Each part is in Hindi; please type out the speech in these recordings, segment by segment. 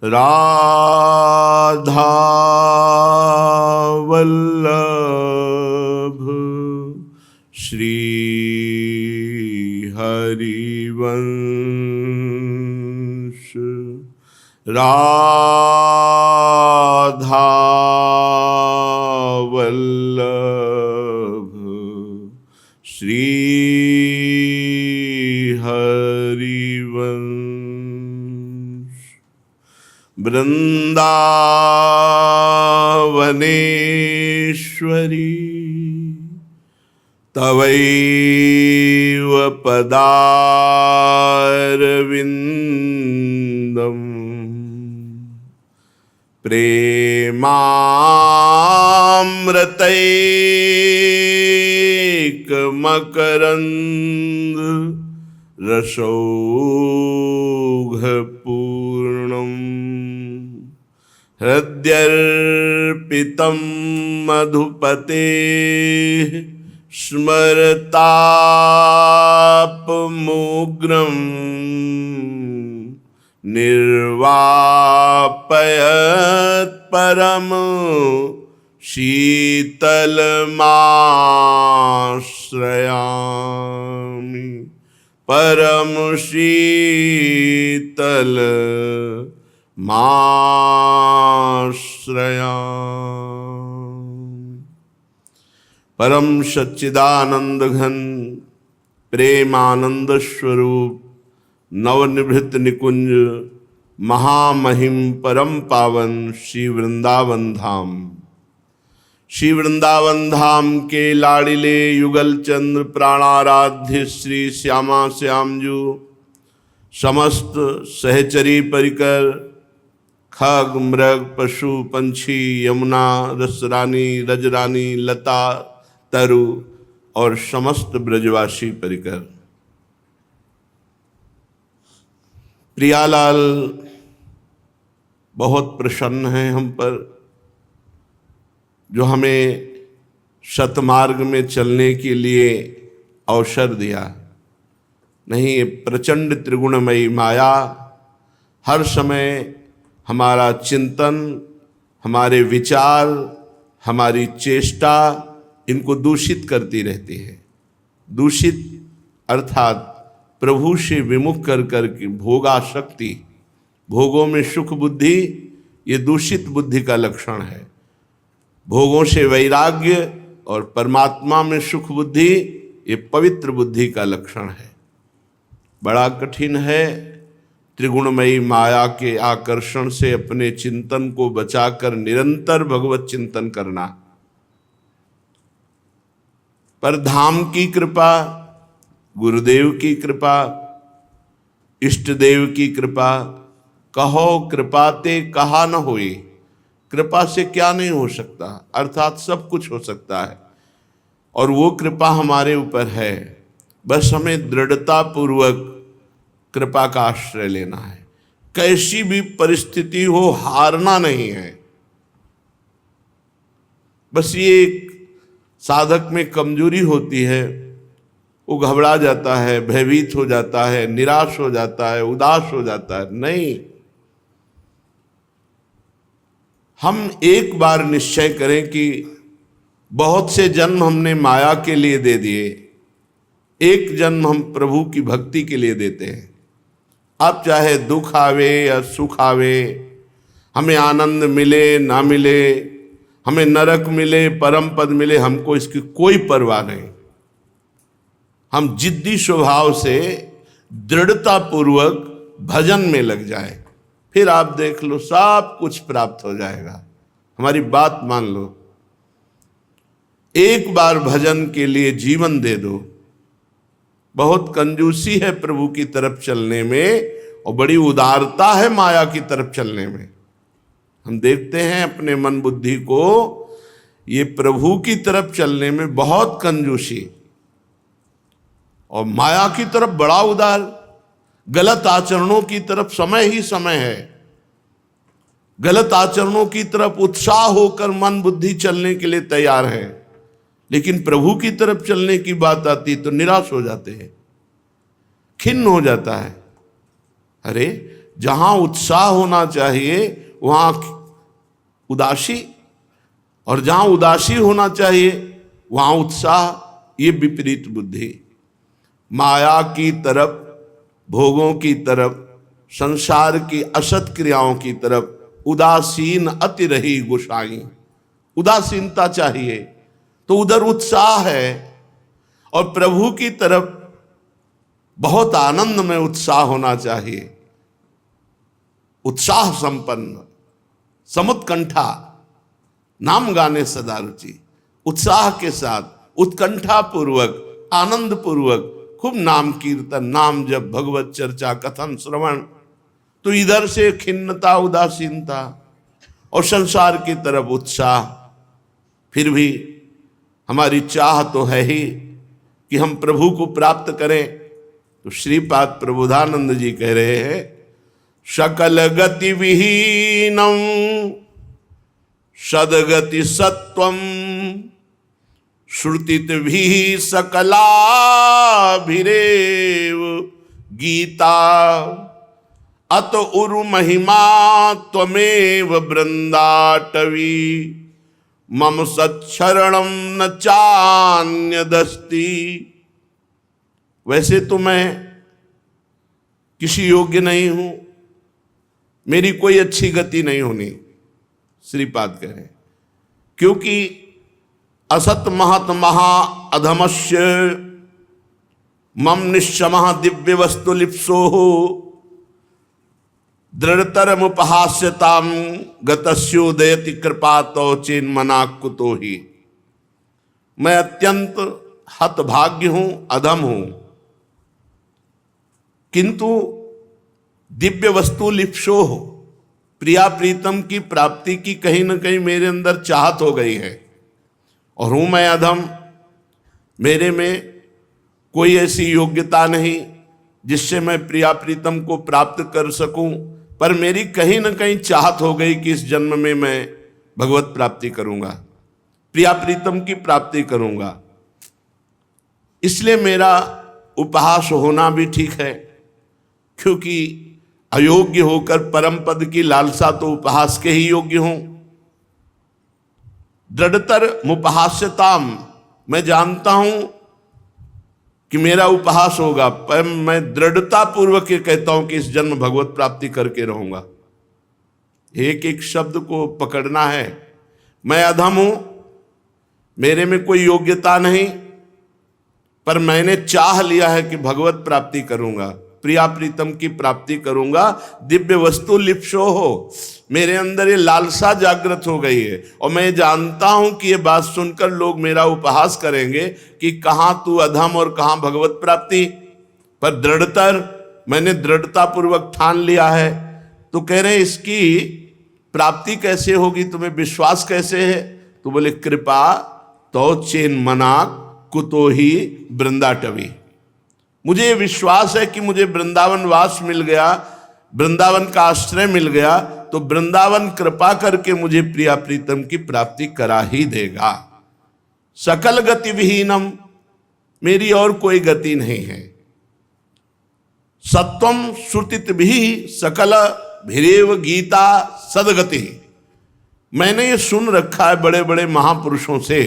राधा वल्लभ श्री हरिवंश। राधा वल्लभ श्री हरिवंश। वृंदावनेश्वरी तवैव पदारविन्दम् प्रेमामृतैकमकरन्द रसौघपूर्णम् हृद्यर्पितं मधुपतेः स्मरतापमुग्रं निर्वापयत् परम शीतलमाश्रयामि परम शीतलमाश्रयामि। परम सच्चिदानंद घन प्रेमानंद स्वरूप नवनिभृत निकुंज महामहिम परम पावन श्री वृंदावन धाम। श्री वृंदावन धाम के लाड़िले युगल चंद्र प्राणाराध्य श्री श्यामा श्यामजू समस्त सहचरी परिकर खग मृग पशु पंछी यमुना रसरानी रजरानी लता तरु और समस्त ब्रजवासी परिकर। प्रियालाल बहुत प्रसन्न हैं हम पर, जो हमें सतमार्ग में चलने के लिए अवसर दिया। नहीं, ये प्रचंड त्रिगुणमयी माया हर समय हमारा चिंतन, हमारे विचार, हमारी चेष्टा इनको दूषित करती रहती है। दूषित अर्थात प्रभु से विमुख कर करके भोगासक्ति, भोगों में सुख बुद्धि, ये दूषित बुद्धि का लक्षण है। भोगों से वैराग्य और परमात्मा में सुख बुद्धि, ये पवित्र बुद्धि का लक्षण है। बड़ा कठिन है त्रिगुणमयी माया के आकर्षण से अपने चिंतन को बचाकर निरंतर भगवत चिंतन करना। पर धाम की कृपा, गुरुदेव की कृपा, इष्ट देव की कृपा, कहो कृपा ते कहा न होई। कृपा से क्या नहीं हो सकता, अर्थात सब कुछ हो सकता है। और वो कृपा हमारे ऊपर है, बस हमें दृढ़ता पूर्वक कृपा का आश्रय लेना है। कैसी भी परिस्थिति हो, हारना नहीं है। बस ये एक साधक में कमजोरी होती है, वो घबरा जाता है, भयभीत हो जाता है, निराश हो जाता है, उदास हो जाता है। नहीं, हम एक बार निश्चय करें कि बहुत से जन्म हमने माया के लिए दे दिए, एक जन्म हम प्रभु की भक्ति के लिए देते हैं। अब चाहे दुख आवे या सुख आवे, हमें आनंद मिले ना मिले, हमें नरक मिले परम पद मिले, हमको इसकी कोई परवाह नहीं। हम जिद्दी स्वभाव से दृढ़ता पूर्वक भजन में लग जाए, फिर आप देख लो सब कुछ प्राप्त हो जाएगा। हमारी बात मान लो, एक बार भजन के लिए जीवन दे दो। बहुत कंजूसी है प्रभु की तरफ चलने में, और बड़ी उदारता है माया की तरफ चलने में। हम देखते हैं अपने मन बुद्धि को, ये प्रभु की तरफ चलने में बहुत कंजूसी, और माया की तरफ बड़ा उदार। गलत आचरणों की तरफ समय ही समय है। गलत आचरणों की तरफ उत्साह होकर मन बुद्धि चलने के लिए तैयार है, लेकिन प्रभु की तरफ चलने की बात आती तो निराश हो जाते हैं, खिन्न हो जाता है। अरे जहां उत्साह होना चाहिए वहां उदासी, और जहां उदासी होना चाहिए वहां उत्साह, ये विपरीत बुद्धि। माया की तरफ, भोगों की तरफ, संसार की असत क्रियाओं की तरफ उदासीन अति रही गोसाई। उदासीनता चाहिए तो उधर उत्साह है, और प्रभु की तरफ बहुत आनंद में उत्साह होना चाहिए। उत्साह संपन्न, समुत्कंठा, नाम गाने सदा रुचि, उत्साह के साथ, उत्कंठा पूर्वक, आनंद पूर्वक खूब नाम कीर्तन, नाम जप, भगवत चर्चा, कथन श्रवण। तो इधर से खिन्नता, उदासीनता, और संसार की तरफ उत्साह। फिर भी हमारी चाह तो है ही कि हम प्रभु को प्राप्त करें। तो श्रीपाद प्रबोधानंद जी कह रहे हैं, सकल गति विहीनम सदगति सत्वम श्रुतित भी सकलाभिरेव गीता अत उरु महिमा त्वमेव बृंदाटवी मम सच्छरणम न चान्यदस्ति। वैसे तो मैं किसी योग्य नहीं हूं, मेरी कोई अच्छी गति नहीं होनी, श्रीपाद कह रहे हैं, क्योंकि असत महत महा अधमस्य मम निश्चमः दिव्य वस्तु लिप्सो दृढ़तरम उपहास्यताम गतस्योदयति कृपातो चेन्मना कुतो ही। मैं अत्यंत हतभाग्य हूं, अधम हूं, किंतु दिव्य वस्तु लिप्सो हो, प्रिया प्रीतम की प्राप्ति की कहीं न कहीं मेरे अंदर चाहत हो गई है, और हूं मैं अधम। मेरे में कोई ऐसी योग्यता नहीं जिससे मैं प्रिया प्रीतम को प्राप्त कर सकूं, पर मेरी कहीं न कहीं चाहत हो गई कि इस जन्म में मैं भगवत प्राप्ति करूंगा, प्रिया प्रीतम की प्राप्ति करूंगा। इसलिए मेरा उपहास होना भी ठीक है, क्योंकि अयोग्य होकर परम पद की लालसा तो उपहास के ही योग्य हूं। दृढ़तर मुपहास्यताम, मैं जानता हूं कि मेरा उपहास होगा, पर मैं दृढ़ता पूर्वक ये कहता हूं कि इस जन्म भगवत प्राप्ति करके रहूंगा। एक एक शब्द को पकड़ना है। मैं अधम हूं, मेरे में कोई योग्यता नहीं, पर मैंने चाह लिया है कि भगवत प्राप्ति करूंगा, प्रिया प्रीतम की प्राप्ति करूंगा। दिव्य वस्तु लिप्सो हो, मेरे अंदर ये लालसा जागृत हो गई है, और मैं जानता हूं कि ये बात सुनकर लोग मेरा उपहास करेंगे कि कहां तू अधम और कहां भगवत प्राप्ति, पर दृढ़तर मैंने दृढ़ता पूर्वक ठान लिया है। तो कह रहे इसकी प्राप्ति कैसे होगी, तुम्हें विश्वास कैसे है? तो बोले कृपा तो चेन मना कुतो ही वृंदाटवी। मुझे विश्वास है कि मुझे वृंदावन वास मिल गया, वृंदावन का आश्रय मिल गया, तो वृंदावन कृपा करके मुझे प्रिया प्रीतम की प्राप्ति करा ही देगा। सकल गति विहीनम, मेरी और कोई गति नहीं है। सत्वम श्रुतित भी सकल भिरेव गीता सदगति। मैंने ये सुन रखा है बड़े बड़े महापुरुषों से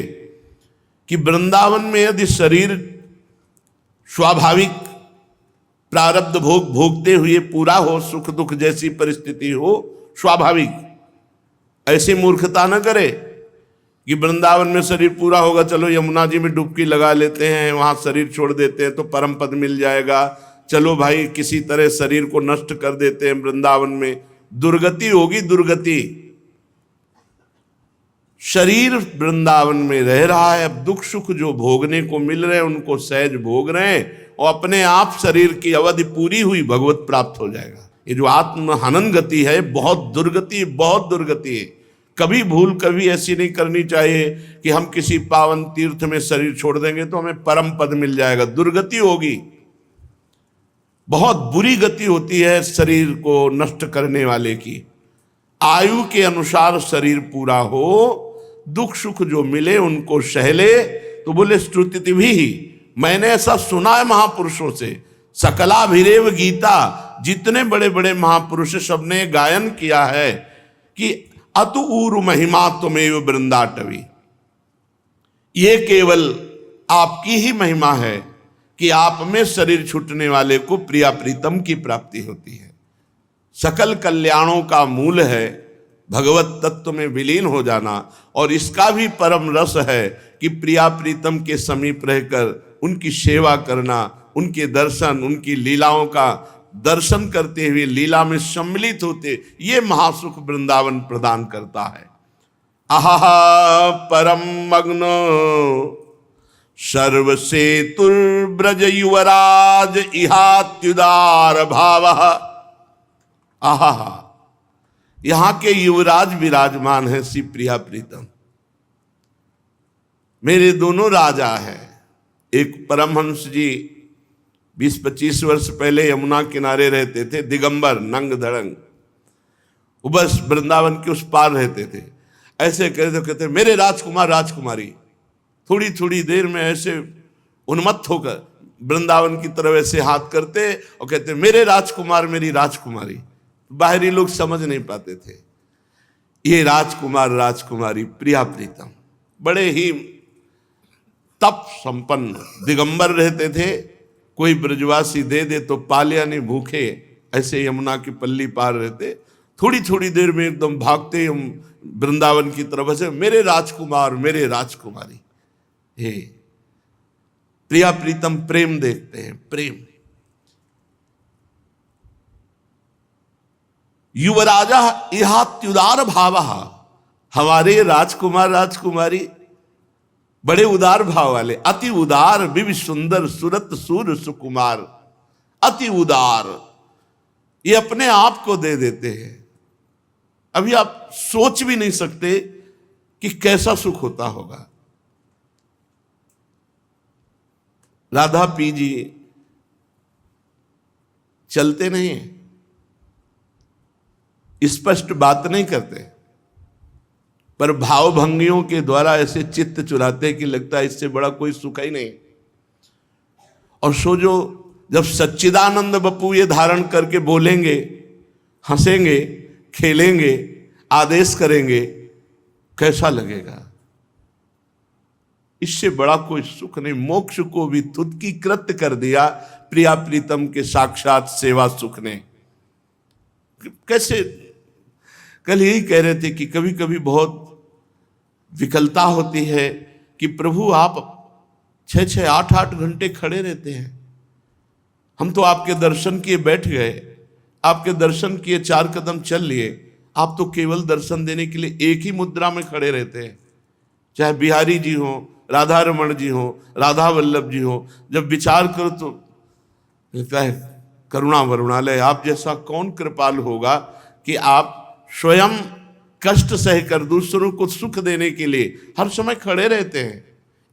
कि वृंदावन में यदि शरीर स्वाभाविक प्रारब्ध भोग भोगते हुए पूरा हो, सुख दुख जैसी परिस्थिति हो, स्वाभाविक, ऐसी मूर्खता न करे कि वृंदावन में शरीर पूरा होगा, चलो यमुना जी में डुबकी लगा लेते हैं, वहां शरीर छोड़ देते हैं तो परम पद मिल जाएगा, चलो भाई किसी तरह शरीर को नष्ट कर देते हैं वृंदावन में, दुर्गति होगी दुर्गति। शरीर वृंदावन में रह रहा है, अब दुख सुख जो भोगने को मिल रहे हैं उनको सहज भोग रहे हैं, और अपने आप शरीर की अवधि पूरी हुई भगवत प्राप्त हो जाएगा। ये जो आत्म हनन गति है बहुत दुर्गति, बहुत दुर्गति है। कभी भूल कभी ऐसी नहीं करनी चाहिए कि हम किसी पावन तीर्थ में शरीर छोड़ देंगे तो हमें परम पद मिल जाएगा। दुर्गति होगी, बहुत बुरी गति होती है शरीर को नष्ट करने वाले की। आयु के अनुसार शरीर पूरा हो, दुख सुख जो मिले उनको सहले। तो बोले स्तुति भी, मैंने ऐसा सुना है महापुरुषों से, सकलाभिरेव गीता, जितने बड़े बड़े महापुरुष सबने गायन किया है कि अतु ऊरु महिमा तुमेव वृंदाटवी, ये केवल आपकी ही महिमा है कि आप में शरीर छूटने वाले को प्रिया प्रीतम की प्राप्ति होती है। सकल कल्याणों का मूल है भगवत तत्व में विलीन हो जाना, और इसका भी परम रस है कि प्रिया प्रीतम के समीप रहकर उनकी सेवा करना, उनके दर्शन, उनकी लीलाओं का दर्शन करते हुए लीला में सम्मिलित होते, ये महासुख वृंदावन प्रदान करता है। आहा परम मग्नो सर्वसेतुर्ब्रज युवराज इहात्युदार भाव। आहा, यहां के युवराज विराजमान है श्री प्रिया प्रीतम। मेरे दोनों राजा हैं। एक परमहंस जी 20-25 वर्ष पहले यमुना किनारे रहते थे, दिगंबर नंग धड़ंग, वो बस वृंदावन के उस पार रहते थे। ऐसे कहते मेरे राजकुमार राजकुमारी, थोड़ी थोड़ी देर में ऐसे उन्मत्त होकर वृंदावन की तरफ ऐसे हाथ करते और कहते मेरे राजकुमार मेरी राजकुमारी। बाहरी लोग समझ नहीं पाते थे ये राजकुमार राजकुमारी प्रिया प्रीतम। बड़े ही तप संपन्न दिगंबर रहते थे। कोई ब्रजवासी दे दे तो पालिया नहीं भूखे, ऐसे यमुना की पल्ली पार रहते। थोड़ी थोड़ी देर में एकदम भागते हम वृंदावन की तरफ से मेरे राजकुमार मेरे राजकुमारी। हे प्रिया प्रीतम प्रेम देखते हैं, प्रेम। युवराजा इहात्युदार भाव, हमारे राजकुमार राजकुमारी बड़े उदार भाव वाले, अति उदार विवि सुंदर सुरत सूर सुकुमार। अति उदार, ये अपने आप को दे देते हैं। अभी आप सोच भी नहीं सकते कि कैसा सुख होता होगा। राधा पी जी चलते नहीं है, स्पष्ट बात नहीं करते, पर भावभंगियों के द्वारा ऐसे चित्त चुराते कि लगता है इससे बड़ा कोई सुख ही नहीं। और सो जो जब सच्चिदानंद बप्पू ये धारण करके बोलेंगे, हंसेंगे, खेलेंगे, आदेश करेंगे, कैसा लगेगा? इससे बड़ा कोई सुख नहीं। मोक्ष को भी तुदकी कृत्य कर दिया प्रिया प्रीतम के साक्षात सेवा सुख ने। कैसे कल यही कह रहे थे कि कभी कभी बहुत विकलता होती है कि प्रभु आप 6-6, 8-8 घंटे खड़े रहते हैं। हम तो आपके दर्शन किए बैठ गए, आपके दर्शन किए 4 कदम चल लिए, आप तो केवल दर्शन देने के लिए एक ही मुद्रा में खड़े रहते हैं। चाहे बिहारी जी हो, राधा रमण जी हो, राधा वल्लभ जी हो, जब विचार करो तो लगता है करुणा वरुणालय। आप जैसा कौन कृपाल होगा कि आप स्वयं कष्ट सहकर दूसरों को सुख देने के लिए हर समय खड़े रहते हैं,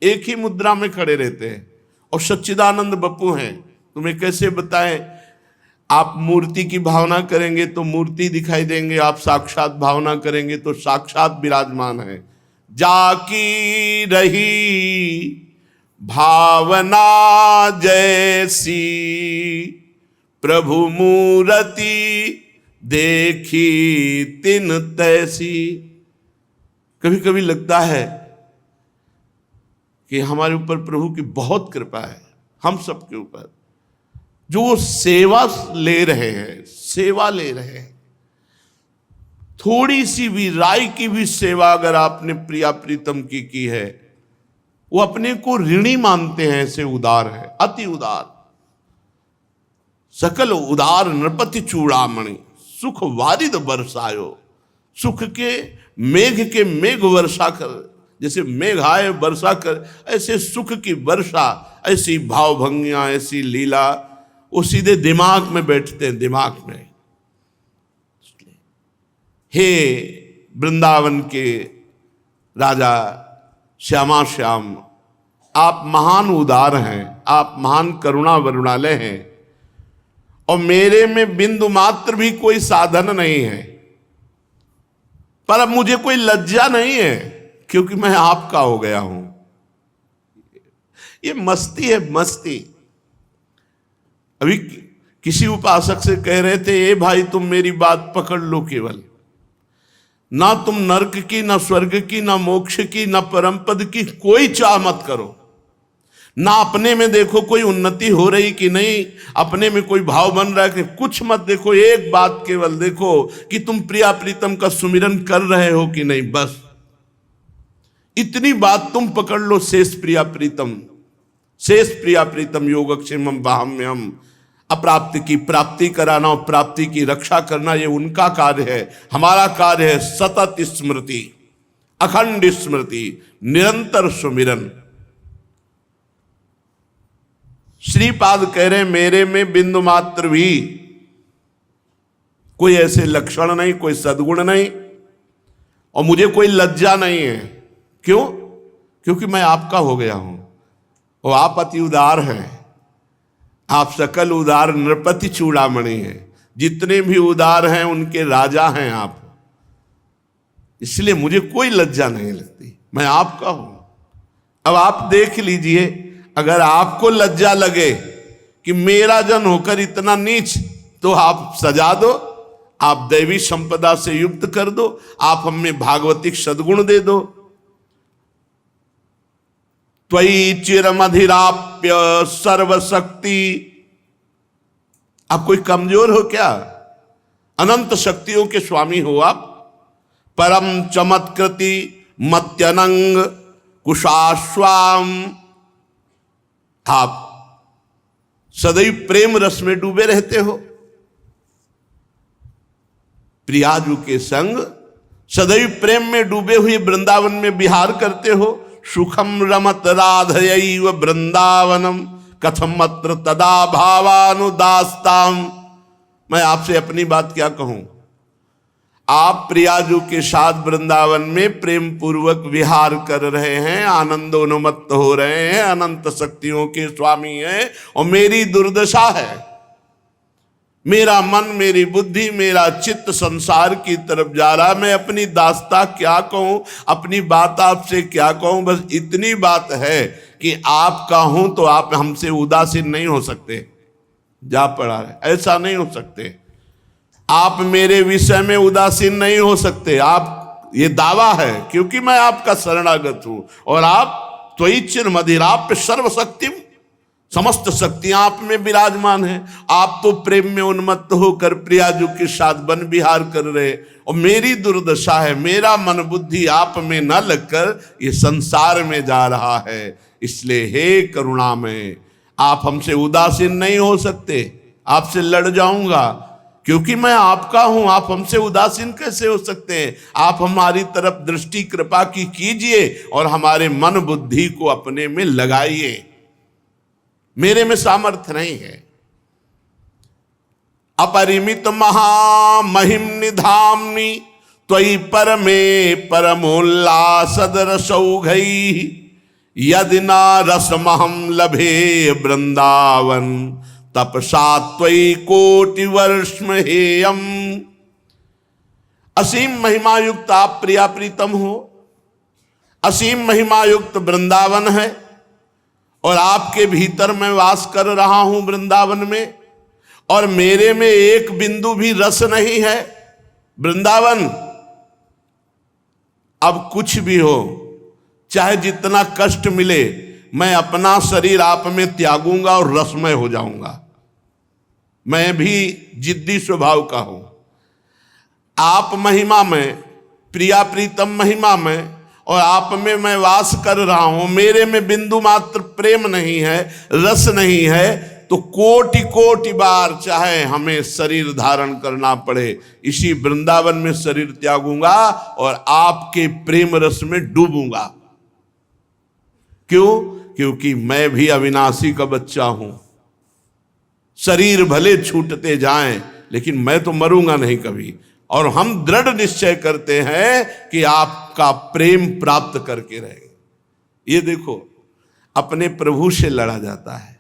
एक ही मुद्रा में खड़े रहते हैं। और सच्चिदानंद बप्पू हैं, तुम्हें कैसे बताएं। आप मूर्ति की भावना करेंगे तो मूर्ति दिखाई देंगे, आप साक्षात भावना करेंगे तो साक्षात विराजमान है। जाकी रही भावना जैसी प्रभु मूर्ति देखी तिन तैसी। कभी कभी लगता है कि हमारे ऊपर प्रभु की बहुत कृपा है, हम सबके ऊपर, जो सेवा ले रहे हैं, सेवा ले रहे हैं। थोड़ी सी भी राय की भी सेवा अगर आपने प्रिया प्रीतम की है, वो अपने को ऋणी मानते हैं, ऐसे उदार है, अति उदार। सकल उदार नृपति चूड़ामणि सुख वारिद बरसायो। सुख के मेघ वर्षा कर, जैसे मेघ आए वर्षा कर, ऐसे सुख की वर्षा, ऐसी भावभंगियां, ऐसी लीला, वो सीधे दिमाग में बैठते हैं, दिमाग में। हे वृंदावन के राजा श्यामा श्याम, आप महान उदार हैं, आप महान करुणा वरुणालय हैं, और मेरे में बिंदु मात्र भी कोई साधन नहीं है। पर अब मुझे कोई लज्जा नहीं है, क्योंकि मैं आपका हो गया हूं। ये मस्ती है, मस्ती। अभी किसी उपासक से कह रहे थे, ए भाई तुम मेरी बात पकड़ लो, केवल ना तुम नरक की, ना स्वर्ग की, ना मोक्ष की, ना परम पद की कोई चाह मत करो, ना अपने में देखो कोई उन्नति हो रही कि नहीं, अपने में कोई भाव बन रहा है कि कुछ मत देखो, एक बात केवल देखो कि तुम प्रिया प्रीतम का सुमिरन कर रहे हो कि नहीं, बस इतनी बात तुम पकड़ लो। शेष प्रिया प्रीतम योगक्षेमम वाहम्यम, अप्राप्ति की प्राप्ति कराना और प्राप्ति की रक्षा करना ये उनका कार्य है, हमारा कार्य है सतत स्मृति, अखंड स्मृति, निरंतर सुमिरन। श्रीपाद कह रहे मेरे में बिंदु मात्र भी कोई ऐसे लक्षण नहीं, कोई सद्गुण नहीं, और मुझे कोई लज्जा नहीं है। क्यों? क्योंकि मैं आपका हो गया हूं और आप अति उदार हैं, आप सकल उदार नृपति चूड़ामणि हैं, जितने भी उदार हैं उनके राजा हैं आप, इसलिए मुझे कोई लज्जा नहीं लगती, मैं आपका हूं। अब आप देख लीजिए, अगर आपको लज्जा लगे कि मेरा जन होकर इतना नीच, तो आप सजा दो, आप दैवी संपदा से युक्त कर दो, आप हमें भागवतिक सद्गुण दे दो। त्वयि चिरमधिराप्य सर्वशक्ति, आप कोई कमजोर हो क्या? अनंत शक्तियों के स्वामी हो आप। परम चमत्कृति मत्यनंग कुशाश्वाम, आप सदैव प्रेम रस में डूबे रहते हो, प्रियाजू के संग सदैव प्रेम में डूबे हुए वृंदावन में विहार करते हो। सुखम रमत राधयैव वृंदावनम कथम अत्र तदा भावानुदास्ताम। मैं आपसे अपनी बात क्या कहूं, आप प्रियाजू के साथ वृंदावन में प्रेम पूर्वक विहार कर रहे हैं, आनंदोन्मत्त हो रहे हैं, अनंत शक्तियों के स्वामी हैं, और मेरी दुर्दशा है, मेरा मन, मेरी बुद्धि, मेरा चित्त संसार की तरफ जा रहा। मैं अपनी दास्ता क्या कहूं, अपनी बात आपसे क्या कहूं, बस इतनी बात है कि आपका हूं तो आप हमसे उदासीन नहीं हो सकते। जा पड़ा है, ऐसा नहीं हो सकते, आप मेरे विषय में उदासीन नहीं हो सकते। आप, ये दावा है, क्योंकि मैं आपका शरणागत हूं, और आप त्वयि चिरमधिराप्य सर्वशक्तिम, समस्त शक्तियां आप में विराजमान हैं। आप तो प्रेम में उन्मत्त होकर प्रियाजू के साथ वन विहार कर रहे, और मेरी दुर्दशा है, मेरा मन बुद्धि आप में न लगकर ये संसार में जा रहा है। इसलिए हे करुणामय, आप हमसे उदासीन नहीं हो सकते, आपसे लड़ जाऊंगा, क्योंकि मैं आपका हूं। आप हमसे उदासीन कैसे हो सकते हैं? आप हमारी तरफ दृष्टि कृपा की कीजिए और हमारे मन बुद्धि को अपने में लगाइए। मेरे में सामर्थ्य नहीं है। अपरिमित महामहिम निधाम्नि त्वयि परमे परमोल्लासदरसौघैः, यदि न रसमहं लभे वृंदावन तपसा त्वयि कोटि वर्षम हेयम। असीम महिमा युक्त आप प्रिया प्रीतम हो, असीम महिमा युक्त वृंदावन है, और आपके भीतर मैं वास कर रहा हूं वृंदावन में, और मेरे में एक बिंदु भी रस नहीं है। वृंदावन, अब कुछ भी हो, चाहे जितना कष्ट मिले, मैं अपना शरीर आप में त्यागूंगा और रसमय हो जाऊंगा। मैं भी जिद्दी स्वभाव का हूं। आप महिमा में, प्रिया प्रीतम महिमा में, और आप में मैं वास कर रहा हूं, मेरे में बिंदु मात्र प्रेम नहीं है, रस नहीं है, तो कोटि कोटि बार चाहे हमें शरीर धारण करना पड़े, इसी वृंदावन में शरीर त्यागूंगा और आपके प्रेम रस में डूबूंगा। क्यों? क्योंकि मैं भी अविनाशी का बच्चा हूं। शरीर भले छूटते जाएं, लेकिन मैं तो मरूंगा नहीं कभी। और हम दृढ़ निश्चय करते हैं कि आपका प्रेम प्राप्त करके रहेंगे। ये देखो, अपने प्रभु से लड़ा जाता है।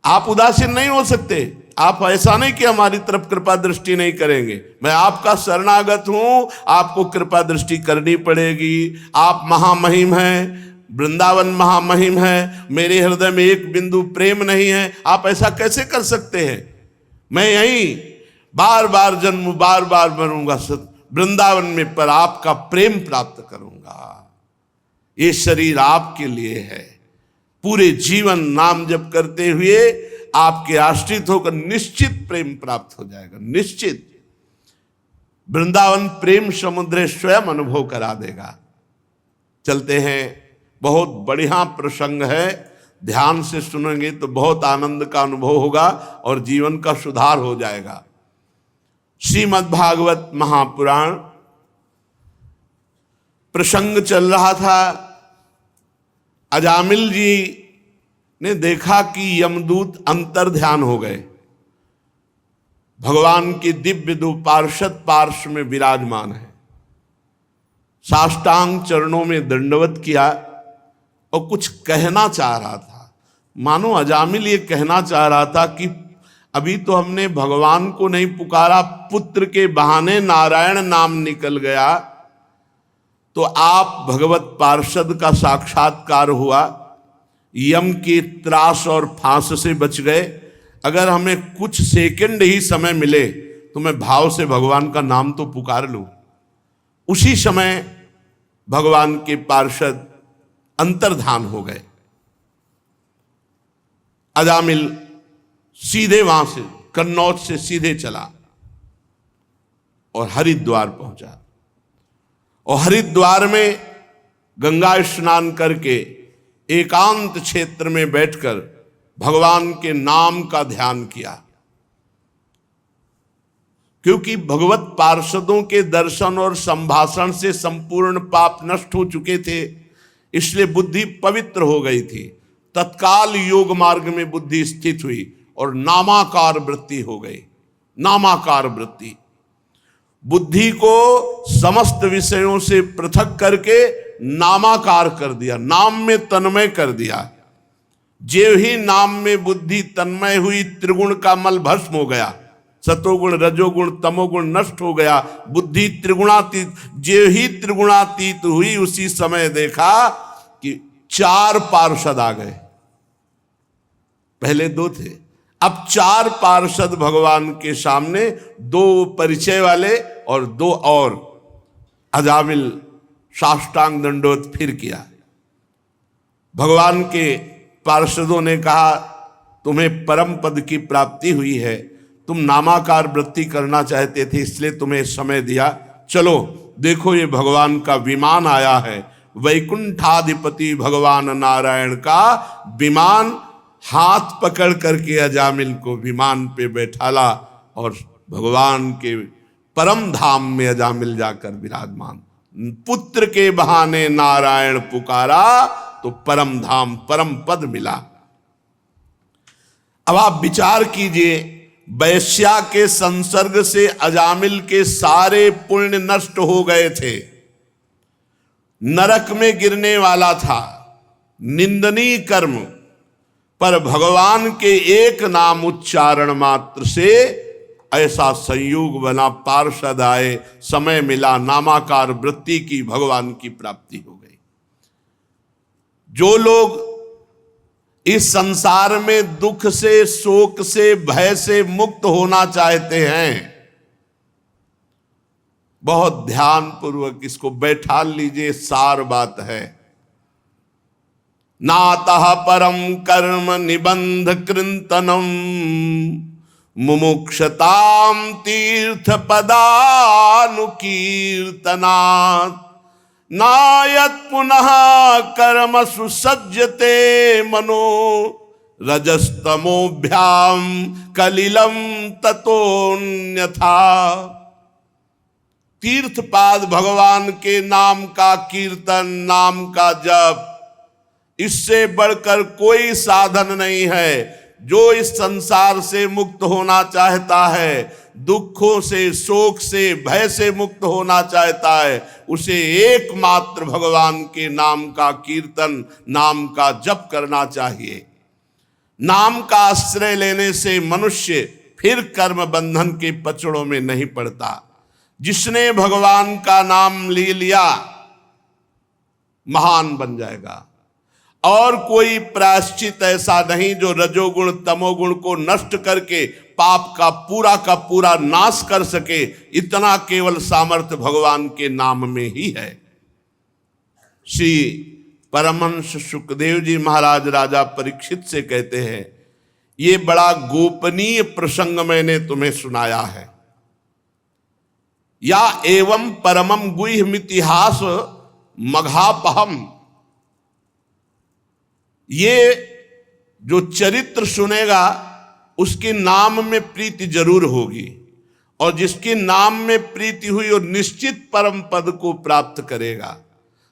आप उदासीन नहीं हो सकते। आप ऐसा नहीं कि हमारी तरफ कृपा दृष्टि नहीं करेंगे। मैं आपका शरणागत हूं, आपको कृपा दृष्टि करनी पड़ेगी। आप महामहिम हैं, वृंदावन महामहिम है, मेरे हृदय में एक बिंदु प्रेम नहीं है, आप ऐसा कैसे कर सकते हैं? मैं यहीं बार बार जन्म बार बार मरूंगा, वृंदावन में पर आपका प्रेम प्राप्त करूंगा। ये शरीर आपके लिए है। पूरे जीवन नाम जप करते हुए आपके आश्रित होकर निश्चित प्रेम प्राप्त हो जाएगा, निश्चित। वृंदावन प्रेम समुद्र स्वयं अनुभव करा देगा। चलते हैं, बहुत बढ़िया प्रसंग है, ध्यान से सुनेंगे तो बहुत आनंद का अनुभव होगा और जीवन का सुधार हो जाएगा। श्रीमद् भागवत महापुराण प्रसंग चल रहा था। अजामिल जी ने देखा कि यमदूत अंतर ध्यान हो गए, भगवान के दिव्य दो पार्षद पार्श्व में विराजमान है। साष्टांग चरणों में दंडवत किया और कुछ कहना चाह रहा था। मानो अजामिल ये कहना चाह रहा था कि अभी तो हमने भगवान को नहीं पुकारा, पुत्र के बहाने नारायण नाम निकल गया, तो आप भगवत पार्षद का साक्षात्कार हुआ, यम के त्रास और फांस से बच गए। अगर हमें कुछ सेकंड ही समय मिले तो मैं भाव से भगवान का नाम तो पुकार लूं। उसी समय भगवान के पार्षद अंतर्धान हो गए। अजामिल सीधे वहां से कन्नौज से सीधे चला और हरिद्वार पहुंचा, और हरिद्वार में गंगा स्नान करके एकांत क्षेत्र में बैठकर भगवान के नाम का ध्यान किया। क्योंकि भगवत पार्षदों के दर्शन और संभाषण से संपूर्ण पाप नष्ट हो चुके थे, इसलिए बुद्धि पवित्र हो गई थी। तत्काल योग मार्ग में बुद्धि स्थित हुई और नामाकार वृत्ति हो गई। नामाकार वृत्ति बुद्धि को समस्त विषयों से पृथक करके नामाकार कर दिया, नाम में तन्मय कर दिया। जेव ही नाम में बुद्धि तन्मय हुई, त्रिगुण का मल भस्म हो गया, सतोगुण रजोगुण तमोगुण नष्ट हो गया, बुद्धि त्रिगुणातीत। जेव ही त्रिगुणातीत हुई, उसी समय देखा कि 4 पार्षद आ गए। पहले 2 थे, अब 4 पार्षद भगवान के सामने, 2 परिचय वाले और 2 और। अजामिल साष्टांग दंडोत फिर किया। भगवान के पार्षदों ने कहा, तुम्हें परम पद की प्राप्ति हुई है, तुम नामाकार वृत्ति करना चाहते थे, इसलिए तुम्हें समय दिया। चलो देखो, ये भगवान का विमान आया है, वैकुंठाधिपति भगवान नारायण का विमान। हाथ पकड़ करके अजामिल को विमान पे बैठाला और भगवान के परम धाम में अजामिल जाकर विराजमान। पुत्र के बहाने नारायण पुकारा तो परम धाम परम पद मिला। अब आप विचार कीजिए, वैश्या के संसर्ग से अजामिल के सारे पुण्य नष्ट हो गए थे, नरक में गिरने वाला था, निंदनीय कर्म, पर भगवान के एक नाम उच्चारण मात्र से ऐसा संयोग बना, पार्षद आए, समय मिला, नामाकार वृत्ति की, भगवान की प्राप्ति हो गई। जो लोग इस संसार में दुख से, शोक से, भय से मुक्त होना चाहते हैं, बहुत ध्यान पूर्वक इसको बैठा लीजिए, सार बात है। नातः परम कर्म निबंध कृंतनम मुमुक्षताम तीर्थ पदानुकीर्तनात् नायत पुनः कर्म सुसज्जते मनो रजस्तमोभ्याम कलिलम ततोन्यथा। तीर्थपाद भगवान के नाम का कीर्तन, नाम का जप, इससे बढ़कर कोई साधन नहीं है। जो इस संसार से मुक्त होना चाहता है, दुखों से, शोक से, भय से मुक्त होना चाहता है, उसे एकमात्र भगवान के नाम का कीर्तन, नाम का जप करना चाहिए। नाम का आश्रय लेने से मनुष्य फिर कर्म बंधन के पचड़ों में नहीं पड़ता। जिसने भगवान का नाम ले लिया महान बन जाएगा। और कोई प्रायश्चित ऐसा नहीं जो रजोगुण तमोगुण को नष्ट करके पाप का पूरा नाश कर सके। इतना केवल सामर्थ्य भगवान के नाम में ही है। श्री परमहंस सुखदेव जी महाराज राजा परीक्षित से कहते हैं, ये बड़ा गोपनीय प्रसंग मैंने तुम्हें सुनाया है। या एवं परमम गुह्यमितिहास मघापहम, ये जो चरित्र सुनेगा उसके नाम में प्रीति जरूर होगी, और जिसके नाम में प्रीति हुई वो निश्चित परम पद को प्राप्त करेगा।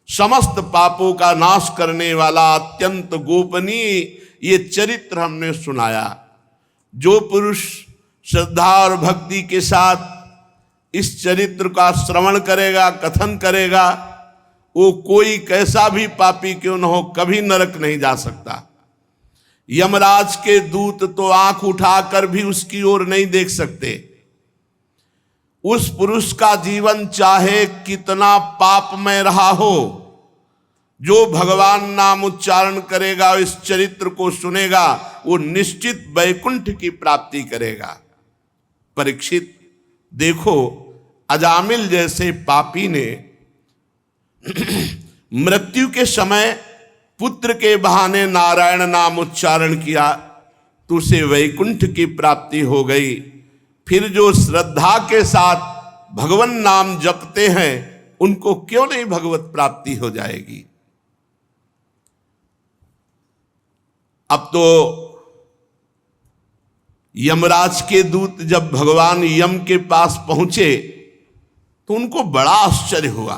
समस्त पापों का नाश करने वाला अत्यंत गोपनीय ये चरित्र हमने सुनाया। जो पुरुष श्रद्धा और भक्ति के साथ इस चरित्र का श्रवण करेगा, कथन करेगा, वो कोई कैसा भी पापी क्यों न हो कभी नरक नहीं जा सकता। यमराज के दूत तो आंख उठाकर भी उसकी ओर नहीं देख सकते। उस पुरुष का जीवन चाहे कितना पापमय रहा हो, जो भगवान नाम उच्चारण करेगा, इस चरित्र को सुनेगा, वो निश्चित वैकुंठ की प्राप्ति करेगा। परीक्षित देखो, अजामिल जैसे पापी ने मृत्यु के समय पुत्र के बहाने नारायण नाम उच्चारण किया तो उसे वैकुंठ की प्राप्ति हो गई। फिर जो श्रद्धा के साथ भगवान नाम जपते हैं उनको क्यों नहीं भगवत प्राप्ति हो जाएगी। अब तो यमराज के दूत जब भगवान यम के पास पहुंचे तो उनको बड़ा आश्चर्य हुआ,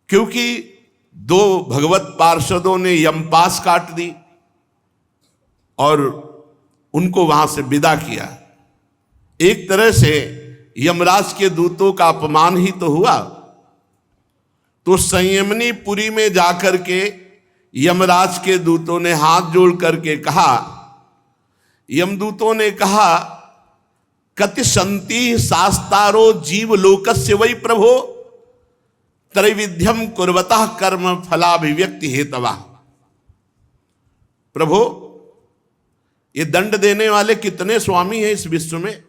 क्योंकि दो भगवत पार्षदों ने यमपास काट दी और उनको वहां से विदा किया। एक तरह से यमराज के दूतों का अपमान ही तो हुआ। तो संयमनी पुरी में जाकर के यमराज के दूतों ने हाथ जोड़ करके कहा, यमदूतों ने कहा, कति संति शास्तारो जीव लोकस्य वै प्रभो त्रैविध्यम कुर्वतः कर्म फलाभिव्यक्ति हेतवा। प्रभो, ये दंड देने वाले कितने स्वामी हैं इस विश्व में,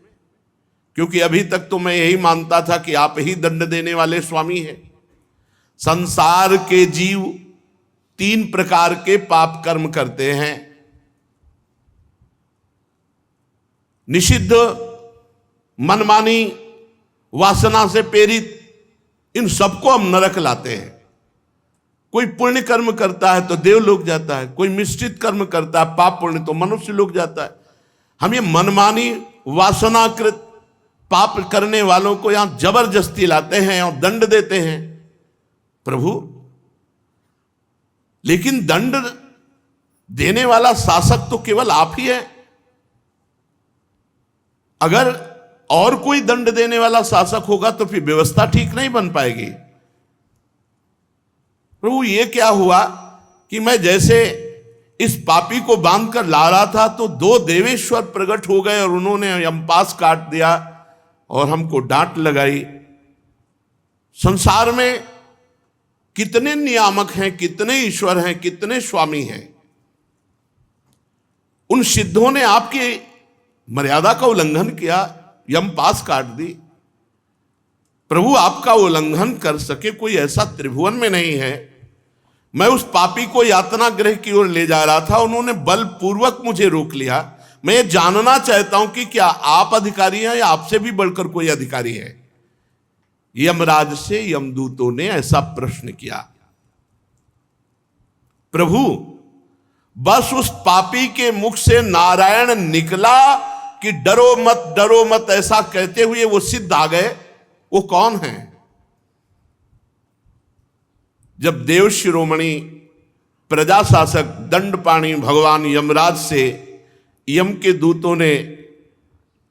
क्योंकि अभी तक तो मैं यही मानता था कि आप ही दंड देने वाले स्वामी हैं। संसार के जीव 3 प्रकार के पाप कर्म करते हैं। निषिद्ध, मनमानी, वासना से प्रेरित, इन सबको हम नरक लाते हैं। कोई पुण्य कर्म करता है तो देवलोक जाता है, कोई मिश्रित कर्म करता है पाप पुण्य तो मनुष्य लोक जाता है। हम ये मनमानी वासनाकृत पाप करने वालों को यहां जबरदस्ती लाते हैं और दंड देते हैं। प्रभु, लेकिन दंड देने वाला शासक तो केवल आप ही है। अगर और कोई दंड देने वाला शासक होगा तो फिर व्यवस्था ठीक नहीं बन पाएगी। प्रभु, ये क्या हुआ कि मैं जैसे इस पापी को बांध कर ला रहा था तो 2 देवेश्वर प्रकट हो गए और उन्होंने यमपास काट दिया और हमको डांट लगाई। संसार में कितने नियामक हैं, कितने ईश्वर हैं, कितने स्वामी हैं। उन सिद्धों ने आपकी मर्यादा का उल्लंघन किया, यमपास काट दी। प्रभु, आपका उल्लंघन कर सके कोई ऐसा त्रिभुवन में नहीं है। मैं उस पापी को यातना गृह की ओर ले जा रहा था, उन्होंने बलपूर्वक मुझे रोक लिया। मैं ये जानना चाहता हूं कि क्या आप अधिकारी हैं या आपसे भी बढ़कर कोई अधिकारी है। यमराज से यमदूतों ने ऐसा प्रश्न किया। प्रभु, बस उस पापी के मुख से नारायण निकला कि डरो मत ऐसा कहते हुए वो सिद्ध आ गए। वो कौन है? जब देव शिरोमणि प्रजा शासक दंडपाणी भगवान यमराज से यम के दूतों ने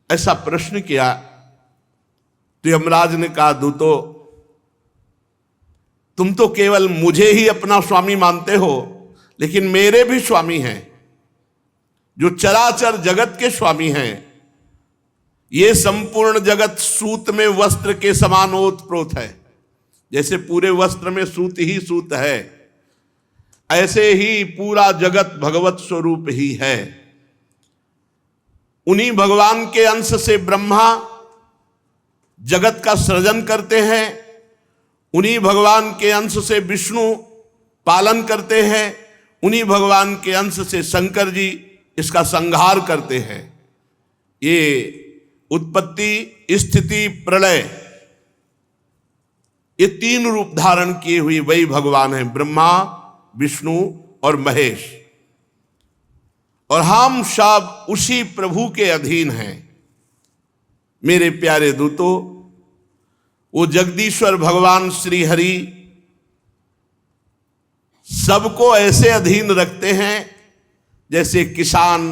ऐसा प्रश्न किया तो यमराज ने कहा, दूतों, तुम तो केवल मुझे ही अपना स्वामी मानते हो, लेकिन मेरे भी स्वामी हैं जो चराचर जगत के स्वामी हैं। ये संपूर्ण जगत सूत में वस्त्र के समान ओतप्रोत है। जैसे पूरे वस्त्र में सूत ही सूत है, ऐसे ही पूरा जगत भगवत स्वरूप ही है। उन्हीं भगवान के अंश से ब्रह्मा जगत का सृजन करते हैं, उन्हीं भगवान के अंश से विष्णु पालन करते हैं, उन्हीं भगवान के अंश से शंकर जी इसका संहार करते हैं। ये उत्पत्ति, स्थिति, प्रलय, ये तीन रूप धारण किए हुए वही भगवान हैं, ब्रह्मा, विष्णु और महेश। और हम सब उसी प्रभु के अधीन हैं। मेरे प्यारे दूतों, वो जगदीश्वर भगवान श्री हरि सबको ऐसे अधीन रखते हैं जैसे किसान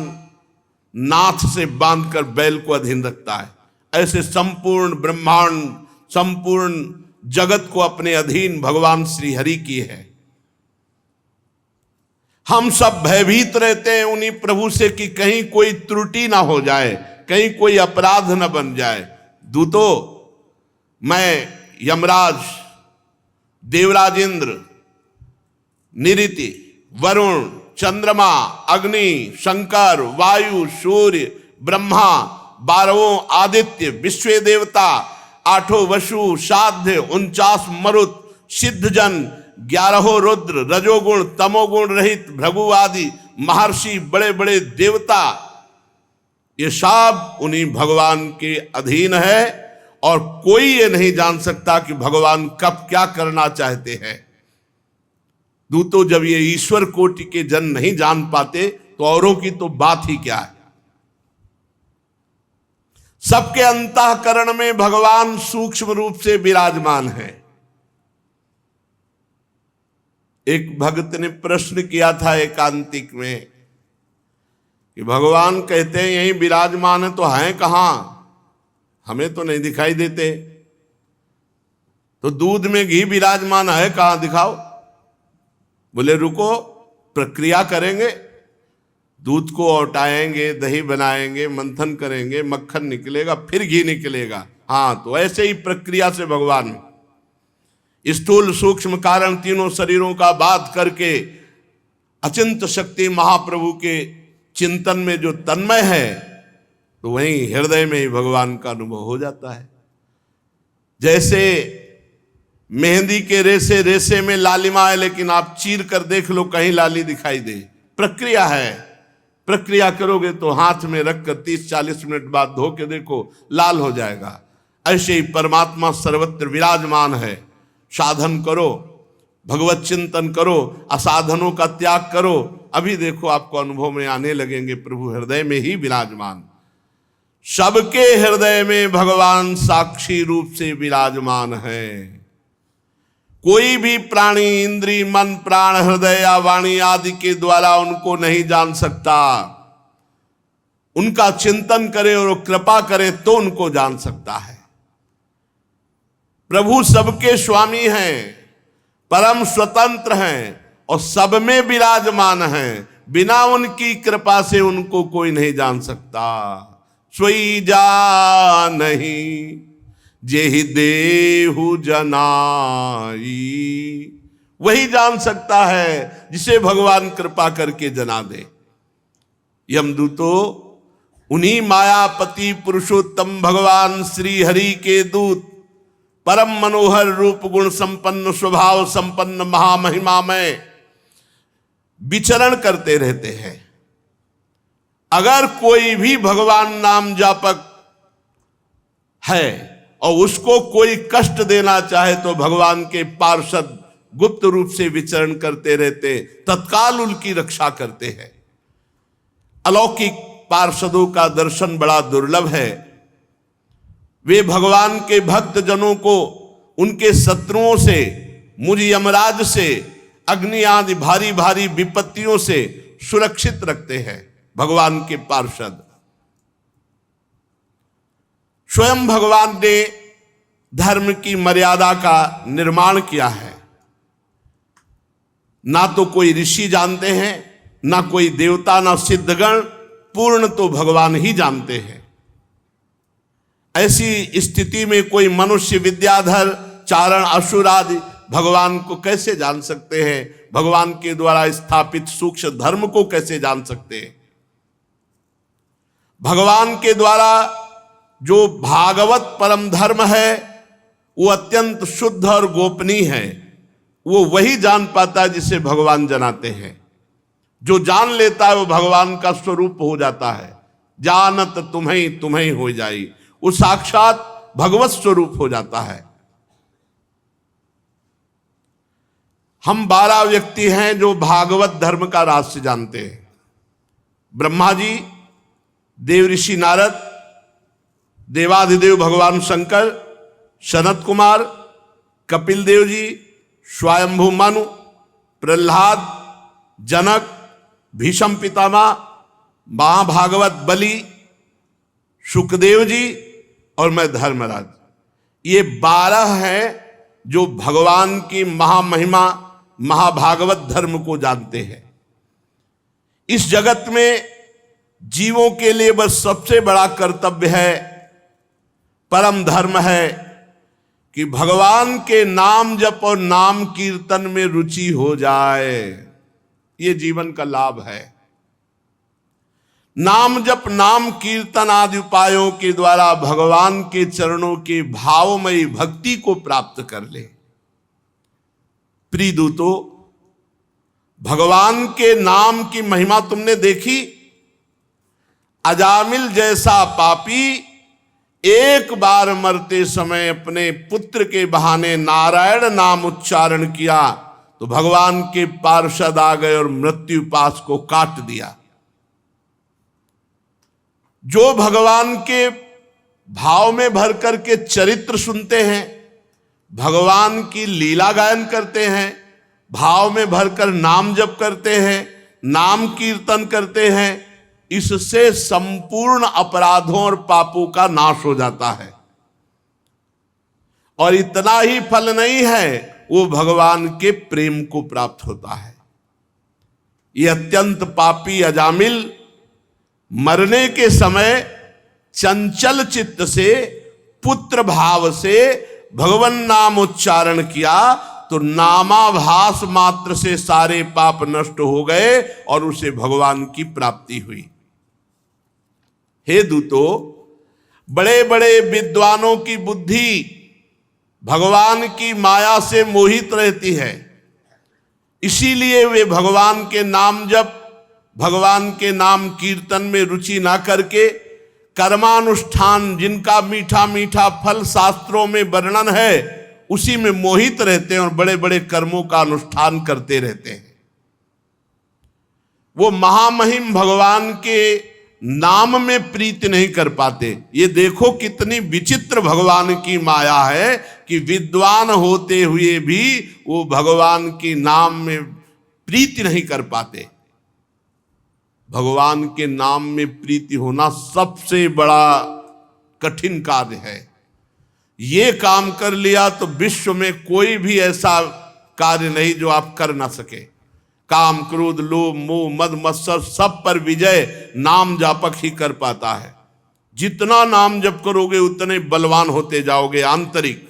नाथ से बांधकर बैल को अधीन रखता है। ऐसे संपूर्ण ब्रह्मांड, संपूर्ण जगत को अपने अधीन भगवान श्री हरि की है। हम सब भयभीत रहते हैं उन्हीं प्रभु से कि कहीं कोई त्रुटि ना हो जाए, कहीं कोई अपराध न बन जाए। दूतों, मैं यमराज, देवराज इंद्र, निरिति, वरुण, चंद्रमा, अग्नि, शंकर, वायु, सूर्य, ब्रह्मा, 12 आदित्य, विश्व देवता, 8 वसु, साध्य, 49 मरुत, सिद्धजन, 11 रुद्र, रजोगुण तमोगुण रहित भृगु आदि महर्षि, बड़े बड़े देवता, ये सब उन्हीं भगवान के अधीन है। और कोई ये नहीं जान सकता कि भगवान कब क्या करना चाहते हैं। दूतों, जब ये ईश्वर कोटि के जन नहीं जान पाते तो औरों की तो बात ही क्या है। सबके अंतःकरण में भगवान सूक्ष्म रूप से विराजमान है। एक भक्त ने प्रश्न किया था एकांतिक में कि भगवान कहते हैं यहीं विराजमान है, तो हैं कहां? हमें तो नहीं दिखाई देते। तो दूध में घी विराजमान है, कहां दिखाओ? बोले रुको, प्रक्रिया करेंगे, दूध को औटाएंगे, दही बनाएंगे, मंथन करेंगे, मक्खन निकलेगा, फिर घी निकलेगा। हाँ, तो ऐसे ही प्रक्रिया से भगवान स्थूल सूक्ष्म कारण तीनों शरीरों का बात करके अचिंत शक्ति महाप्रभु के चिंतन में जो तन्मय है, तो वहीं हृदय में ही भगवान का अनुभव हो जाता है। जैसे मेहंदी के रेसे रेसे में लालिमा है, लेकिन आप चीर कर देख लो कहीं लाली दिखाई दे। प्रक्रिया है, प्रक्रिया करोगे तो हाथ में रखकर 30-40 मिनट बाद धो के देखो, लाल हो जाएगा। ऐसे ही परमात्मा सर्वत्र विराजमान है। साधन करो, भगवत चिंतन करो, असाधनों का त्याग करो, अभी देखो आपको अनुभव में आने लगेंगे प्रभु हृदय में ही विराजमान। सबके हृदय में भगवान साक्षी रूप से विराजमान है। कोई भी प्राणी इंद्री, मन, प्राण, हृदय या वाणी आदि के द्वारा उनको नहीं जान सकता। उनका चिंतन करे और कृपा करे तो उनको जान सकता है। प्रभु सबके स्वामी हैं, परम स्वतंत्र हैं और सब में विराजमान हैं। बिना उनकी कृपा से उनको कोई नहीं जान सकता। सोई जा नहीं जेहि देहु जनाई, वही जान सकता है जिसे भगवान कृपा करके जना दे। यमदूतों, उन्हीं मायापति पुरुषोत्तम भगवान श्री हरि के दूत परम मनोहर रूप गुण संपन्न, स्वभाव संपन्न, महामहिमामय विचरण करते रहते हैं। अगर कोई भी भगवान नाम जापक है और उसको कोई कष्ट देना चाहे तो भगवान के पार्षद गुप्त रूप से विचरण करते रहते, तत्काल उनकी रक्षा करते हैं। अलौकिक पार्षदों का दर्शन बड़ा दुर्लभ है। वे भगवान के भक्त जनों को उनके शत्रुओं से, मुझ यमराज से, अग्नि आदि भारी भारी विपत्तियों से सुरक्षित रखते हैं। भगवान के पार्षद स्वयं भगवान ने धर्म की मर्यादा का निर्माण किया है। ना तो कोई ऋषि जानते हैं, ना कोई देवता, ना सिद्धगण, पूर्ण तो भगवान ही जानते हैं। ऐसी स्थिति में कोई मनुष्य, विद्याधर, चारण, असुर आदि भगवान को कैसे जान सकते हैं, भगवान के द्वारा स्थापित सूक्ष्म धर्म को कैसे जान सकते हैं। भगवान के द्वारा जो भागवत परम धर्म है वो अत्यंत शुद्ध और गोपनीय है। वो वही जान पाता है जिसे भगवान जनाते हैं। जो जान लेता है वो भगवान का स्वरूप हो जाता है। जानत तुम्हें तुम्हें हो जाई, वो साक्षात भगवत स्वरूप हो जाता है। हम 12 व्यक्ति हैं जो भागवत धर्म का रहस्य जानते हैं। ब्रह्मा जी, देव ऋषि नारद, देवाधिदेव भगवान शंकर, सनत कुमार, कपिल देव जी, स्वयंभू मनु, प्रहलाद, जनक, भीष्म पितामह, महाभागवत बलि, सुखदेव जी और मैं धर्मराज। ये 12 हैं जो भगवान की महामहिमा महाभागवत धर्म को जानते हैं। इस जगत में जीवों के लिए बस सबसे बड़ा कर्तव्य है, परम धर्म है कि भगवान के नाम जप और नाम कीर्तन में रुचि हो जाए। ये जीवन का लाभ है। नाम जप नाम कीर्तन आदि उपायों के द्वारा भगवान के चरणों की भावमयी भक्ति को प्राप्त कर ले। प्रिय दूतों, भगवान के नाम की महिमा तुमने देखी। अजामिल जैसा पापी एक बार मरते समय अपने पुत्र के बहाने नारायण नाम उच्चारण किया तो भगवान के पार्षद आ गए और मृत्यु पाश को काट दिया। जो भगवान के भाव में भर करके चरित्र सुनते हैं, भगवान की लीला गायन करते हैं, भाव में भरकर नाम जप करते हैं, नाम कीर्तन करते हैं, इससे संपूर्ण अपराधों और पापों का नाश हो जाता है। और इतना ही फल नहीं है, वो भगवान के प्रेम को प्राप्त होता है। ये अत्यंत पापी अजामिल मरने के समय चंचल चित्त से पुत्र भाव से भगवान नाम उच्चारण किया तो नामाभास मात्र से सारे पाप नष्ट हो गए और उसे भगवान की प्राप्ति हुई। हे दूतों, बड़े बड़े विद्वानों की बुद्धि भगवान की माया से मोहित रहती है, इसीलिए वे भगवान के नाम जप भगवान के नाम कीर्तन में रुचि ना करके कर्मानुष्ठान, जिनका मीठा मीठा फल शास्त्रों में वर्णन है, उसी में मोहित रहते हैं और बड़े बड़े कर्मों का अनुष्ठान करते रहते हैं। वो महामहिम भगवान के नाम में प्रीति नहीं कर पाते। ये देखो कितनी विचित्र भगवान की माया है कि विद्वान होते हुए भी वो भगवान के नाम में प्रीति नहीं कर पाते। भगवान के नाम में प्रीति होना सबसे बड़ा कठिन कार्य है। ये काम कर लिया तो विश्व में कोई भी ऐसा कार्य नहीं जो आप कर ना सके। काम, क्रोध, लोभ, मोह, मद, मत्सर सब पर विजय नाम जापक ही कर पाता है। जितना नाम जप करोगे उतने बलवान होते जाओगे आंतरिक।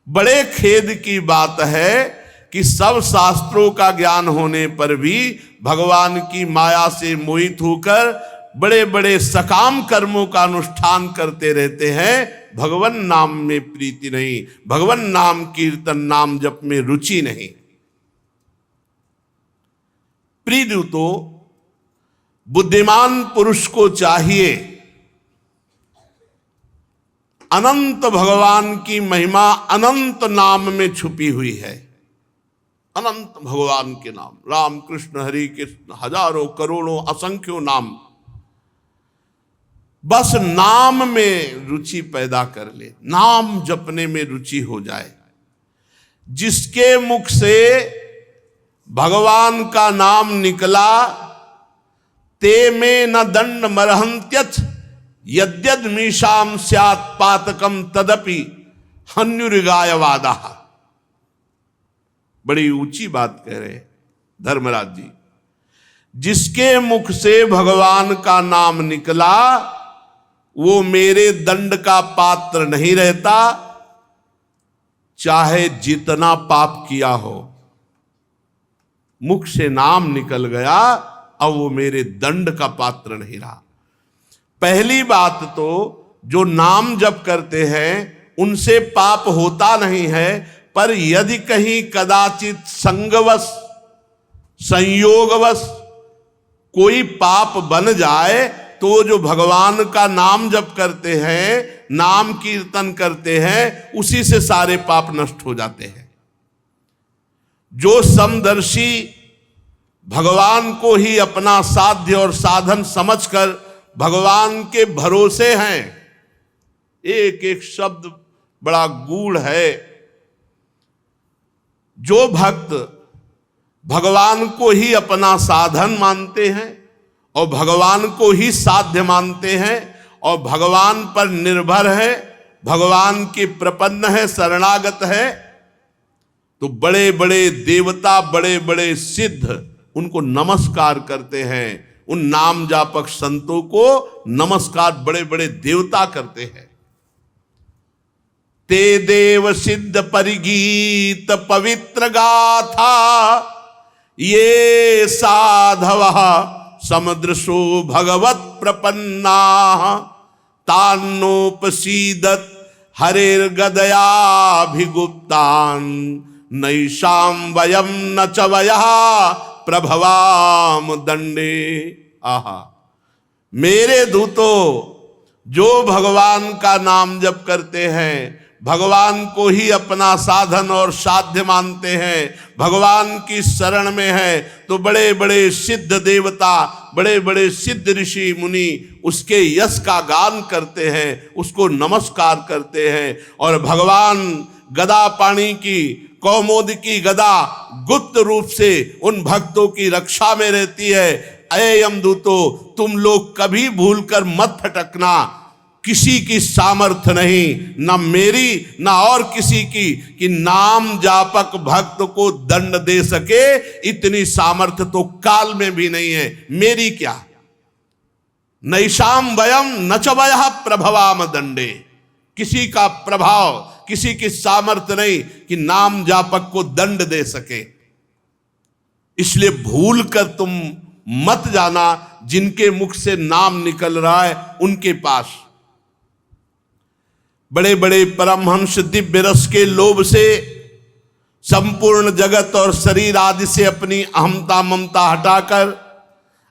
बड़े खेद की बात है कि सब शास्त्रों का ज्ञान होने पर भी भगवान की माया से मोहित होकर बड़े बड़े सकाम कर्मों का अनुष्ठान करते रहते हैं, भगवान नाम में प्रीति नहीं, भगवान नाम कीर्तन नाम जप में रुचि नहीं। प्रिय दूतों, बुद्धिमान पुरुष को चाहिए अनंत भगवान की महिमा अनंत नाम में छुपी हुई है। अनंत भगवान के नाम, राम कृष्ण हरि कृष्ण, हजारों करोड़ों असंख्यों नाम, बस नाम में रुचि पैदा कर ले, नाम जपने में रुचि हो जाए। जिसके मुख से भगवान का नाम निकला ते में न दंड मरहंत्यथ यद्यद मीशाम स्यात् पातकम तदपि हन्युरिगायवादा। बड़ी ऊंची बात कह रहे धर्मराज जी। जिसके मुख से भगवान का नाम निकला वो मेरे दंड का पात्र नहीं रहता, चाहे जितना पाप किया हो, मुख से नाम निकल गया, अब वो मेरे दंड का पात्र नहीं रहा। पहली बात तो जो नाम जप करते हैं उनसे पाप होता नहीं है, पर यदि कहीं कदाचित संगवश संयोगवश कोई पाप बन जाए तो जो भगवान का नाम जप करते हैं, नाम कीर्तन करते हैं, उसी से सारे पाप नष्ट हो जाते हैं। जो समदर्शी भगवान को ही अपना साध्य और साधन समझकर भगवान के भरोसे हैं, एक एक शब्द बड़ा गूढ़ है। जो भक्त भगवान को ही अपना साधन मानते हैं और भगवान को ही साध्य मानते हैं और भगवान पर निर्भर है, भगवान के प्रपन्न है, शरणागत है, तो बड़े बड़े देवता, बड़े बड़े सिद्ध उनको नमस्कार करते हैं। उन नाम जापक संतों को नमस्कार बड़े बड़े देवता करते हैं। ते देव सिद्ध परिगीत पवित्र गाथा, ये साधव समदृशो भगवत प्रपन्ना, तान्नोपसीदत हरेर्गदयाभिगुप्तान्, नैषां वयं न च वयः प्रभवाम दंडे। आहा, मेरे दूतों, जो भगवान का नाम जप करते हैं, भगवान को ही अपना साधन और साध्य मानते हैं, भगवान की शरण में है, तो बड़े बड़े सिद्ध देवता, बड़े बड़े सिद्ध ऋषि मुनि उसके यश का गान करते हैं, उसको नमस्कार करते हैं। और भगवान गदा पाणी की, कौमोद की गदा गुप्त रूप से उन भक्तों की रक्षा में रहती है। अये यमदूतो, तुम लोग कभी भूलकर मत फटकना, किसी की सामर्थ्य नहीं, ना मेरी ना और किसी की, कि नाम जापक भक्त को दंड दे सके, इतनी सामर्थ्य तो काल में भी नहीं है। मेरी क्या, नैषाम वयम न च वयः प्रभवाम दंडे, किसी का प्रभाव, किसी की सामर्थ्य नहीं कि नाम जापक को दंड दे सके। इसलिए भूल कर तुम मत जाना जिनके मुख से नाम निकल रहा है उनके पास। बड़े बड़े परमहंस दिव्य रस के लोभ से संपूर्ण जगत और शरीर आदि से अपनी अहमता ममता हटाकर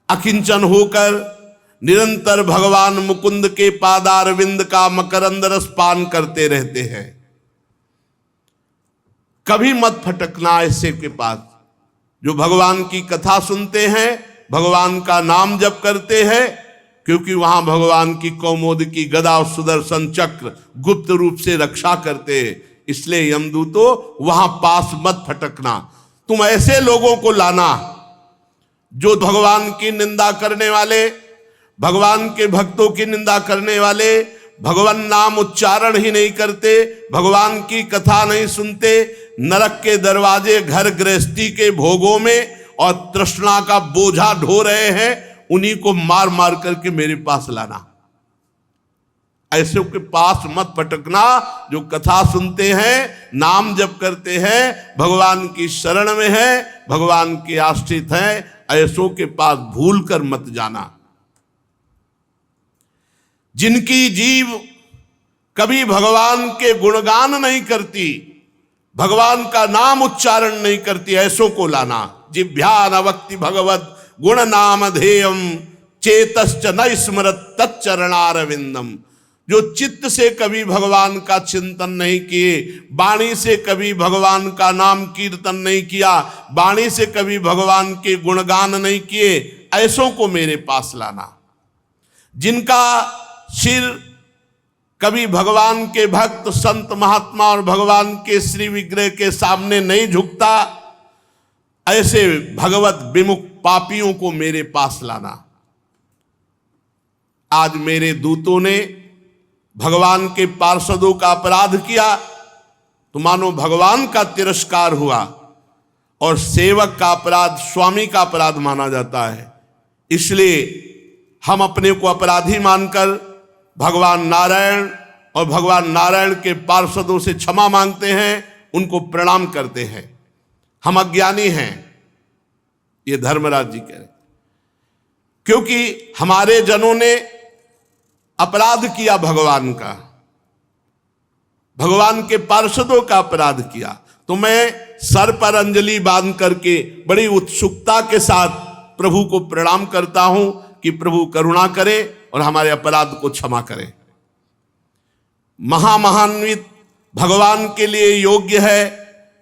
अकिंचन होकर निरंतर भगवान मुकुंद के पादारविंद का मकरंद रस पान करते रहते हैं। कभी मत फटकना ऐसे के पास जो भगवान की कथा सुनते हैं, भगवान का नाम जप करते हैं, क्योंकि वहां भगवान की कौमोद की गदा और सुदर्शन चक्र गुप्त रूप से रक्षा करते हैं। इसलिए यमदूतों, वहां पास मत फटकना। तुम ऐसे लोगों को लाना जो भगवान की निंदा करने वाले, भगवान के भक्तों की निंदा करने वाले, भगवान नाम उच्चारण ही नहीं करते, भगवान की कथा नहीं सुनते, नरक के दरवाजे घर गृहस्थी के भोगों में और तृष्णा का बोझा ढो रहे हैं, उन्हीं को मार मार करके मेरे पास लाना। ऐसे के पास मत फटकना जो कथा सुनते हैं, नाम जप करते हैं, भगवान की शरण में है, भगवान के आश्रित हैं, ऐसों के पास भूल कर मत जाना। जिनकी जीव कभी भगवान के गुणगान नहीं करती, भगवान का नाम उच्चारण नहीं करती, ऐसों को लाना। जिभ्या न वक्ति भगवत गुण नाम ध्येयम, चेतश्च न स्मरत तच्चरणारविंदम। जो चित्त से कभी भगवान का चिंतन नहीं किए, वाणी से कभी भगवान का नाम कीर्तन नहीं किया, वाणी से कभी भगवान के गुणगान नहीं किए, ऐसों को मेरे पास लाना। जिनका सिर कभी भगवान के भक्त संत महात्मा और भगवान के श्री विग्रह के सामने नहीं झुकता, ऐसे भगवत विमुख पापियों को मेरे पास लाना। आज मेरे दूतों ने भगवान के पार्षदों का अपराध किया तो मानो भगवान का तिरस्कार हुआ, और सेवक का अपराध स्वामी का अपराध माना जाता है। इसलिए हम अपने को अपराधी मानकर भगवान नारायण और भगवान नारायण के पार्षदों से क्षमा मांगते हैं, उनको प्रणाम करते हैं, हम अज्ञानी हैं, ये धर्मराज जी कह रहे, क्योंकि हमारे जनों ने अपराध किया भगवान का, भगवान के पार्षदों का अपराध किया। तो मैं सर पर अंजलि बांध करके बड़ी उत्सुकता के साथ प्रभु को प्रणाम करता हूं कि प्रभु करुणा करे और हमारे अपराध को क्षमा करे। महामहान्वित भगवान के लिए योग्य है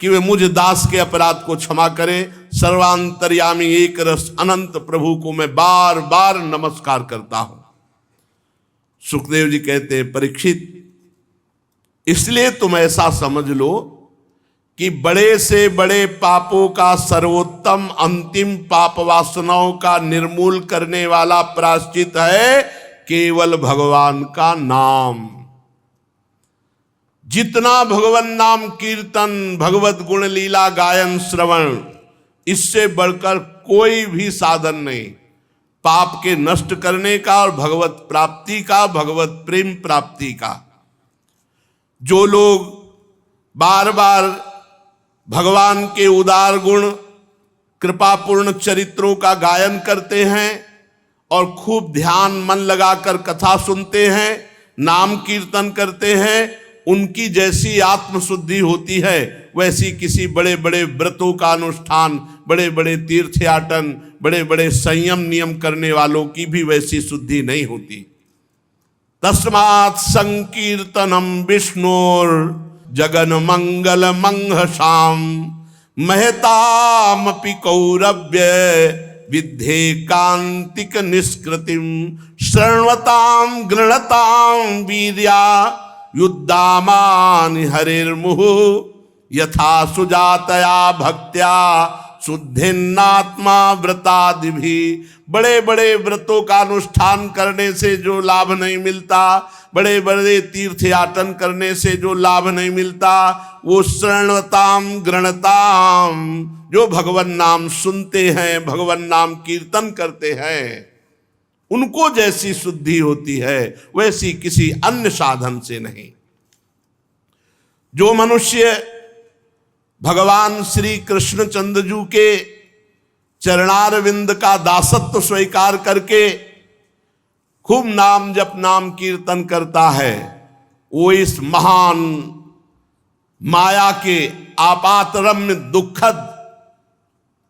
कि वे मुझ दास के अपराध को क्षमा करे। सर्वांतर्यामी एक रस अनंत प्रभु को मैं बार बार नमस्कार करता हूं। सुखदेव जी कहते हैं, परीक्षित, इसलिए तुम ऐसा समझ लो कि बड़े से बड़े पापों का सर्वोत्तम अंतिम पाप वासनाओं का निर्मूल करने वाला प्रायश्चित है केवल भगवान का नाम। जितना भगवान नाम कीर्तन, भगवत गुण लीला गायन श्रवण, इससे बढ़कर कोई भी साधन नहीं पाप के नष्ट करने का और भगवत प्राप्ति का, भगवत प्रेम प्राप्ति का। जो लोग बार बार भगवान के उदार गुण, कृपापूर्ण चरित्रों का गायन करते हैं और खूब ध्यान मन लगाकर कथा सुनते हैं, नाम कीर्तन करते हैं, उनकी जैसी आत्मशुद्धि होती है वैसी किसी बड़े बड़े व्रतों का अनुष्ठान, बड़े बड़े तीर्थयाटन, बड़े बड़े संयम नियम करने वालों की भी वैसी शुद्धि नहीं होती। तस्मात् संकीर्तनम विष्णुर जगन मंगल मंघसाम महतामपि कौरव्य विद्धे कांतिक निष्कृतिम शृण्वताम गृणताम वीर्या युद्धामान हरिर्मुहु यथा सुजातया भक्त्या शुद्धिन्नात्मा व्रतादि भी। बड़े बड़े व्रतों का अनुष्ठान करने से जो लाभ नहीं मिलता, बड़े बड़े तीर्थयाटन करने से जो लाभ नहीं मिलता, वो शरणवताम गृणताम, जो भगवान नाम सुनते हैं, भगवान नाम कीर्तन करते हैं, उनको जैसी शुद्धि होती है वैसी किसी अन्य साधन से नहीं। जो मनुष्य भगवान श्री कृष्णचंद्र जी के चरणारविंद का दासत्व स्वीकार करके खूब नाम जप नाम कीर्तन करता है, वो इस महान माया के आपातरम्य दुखद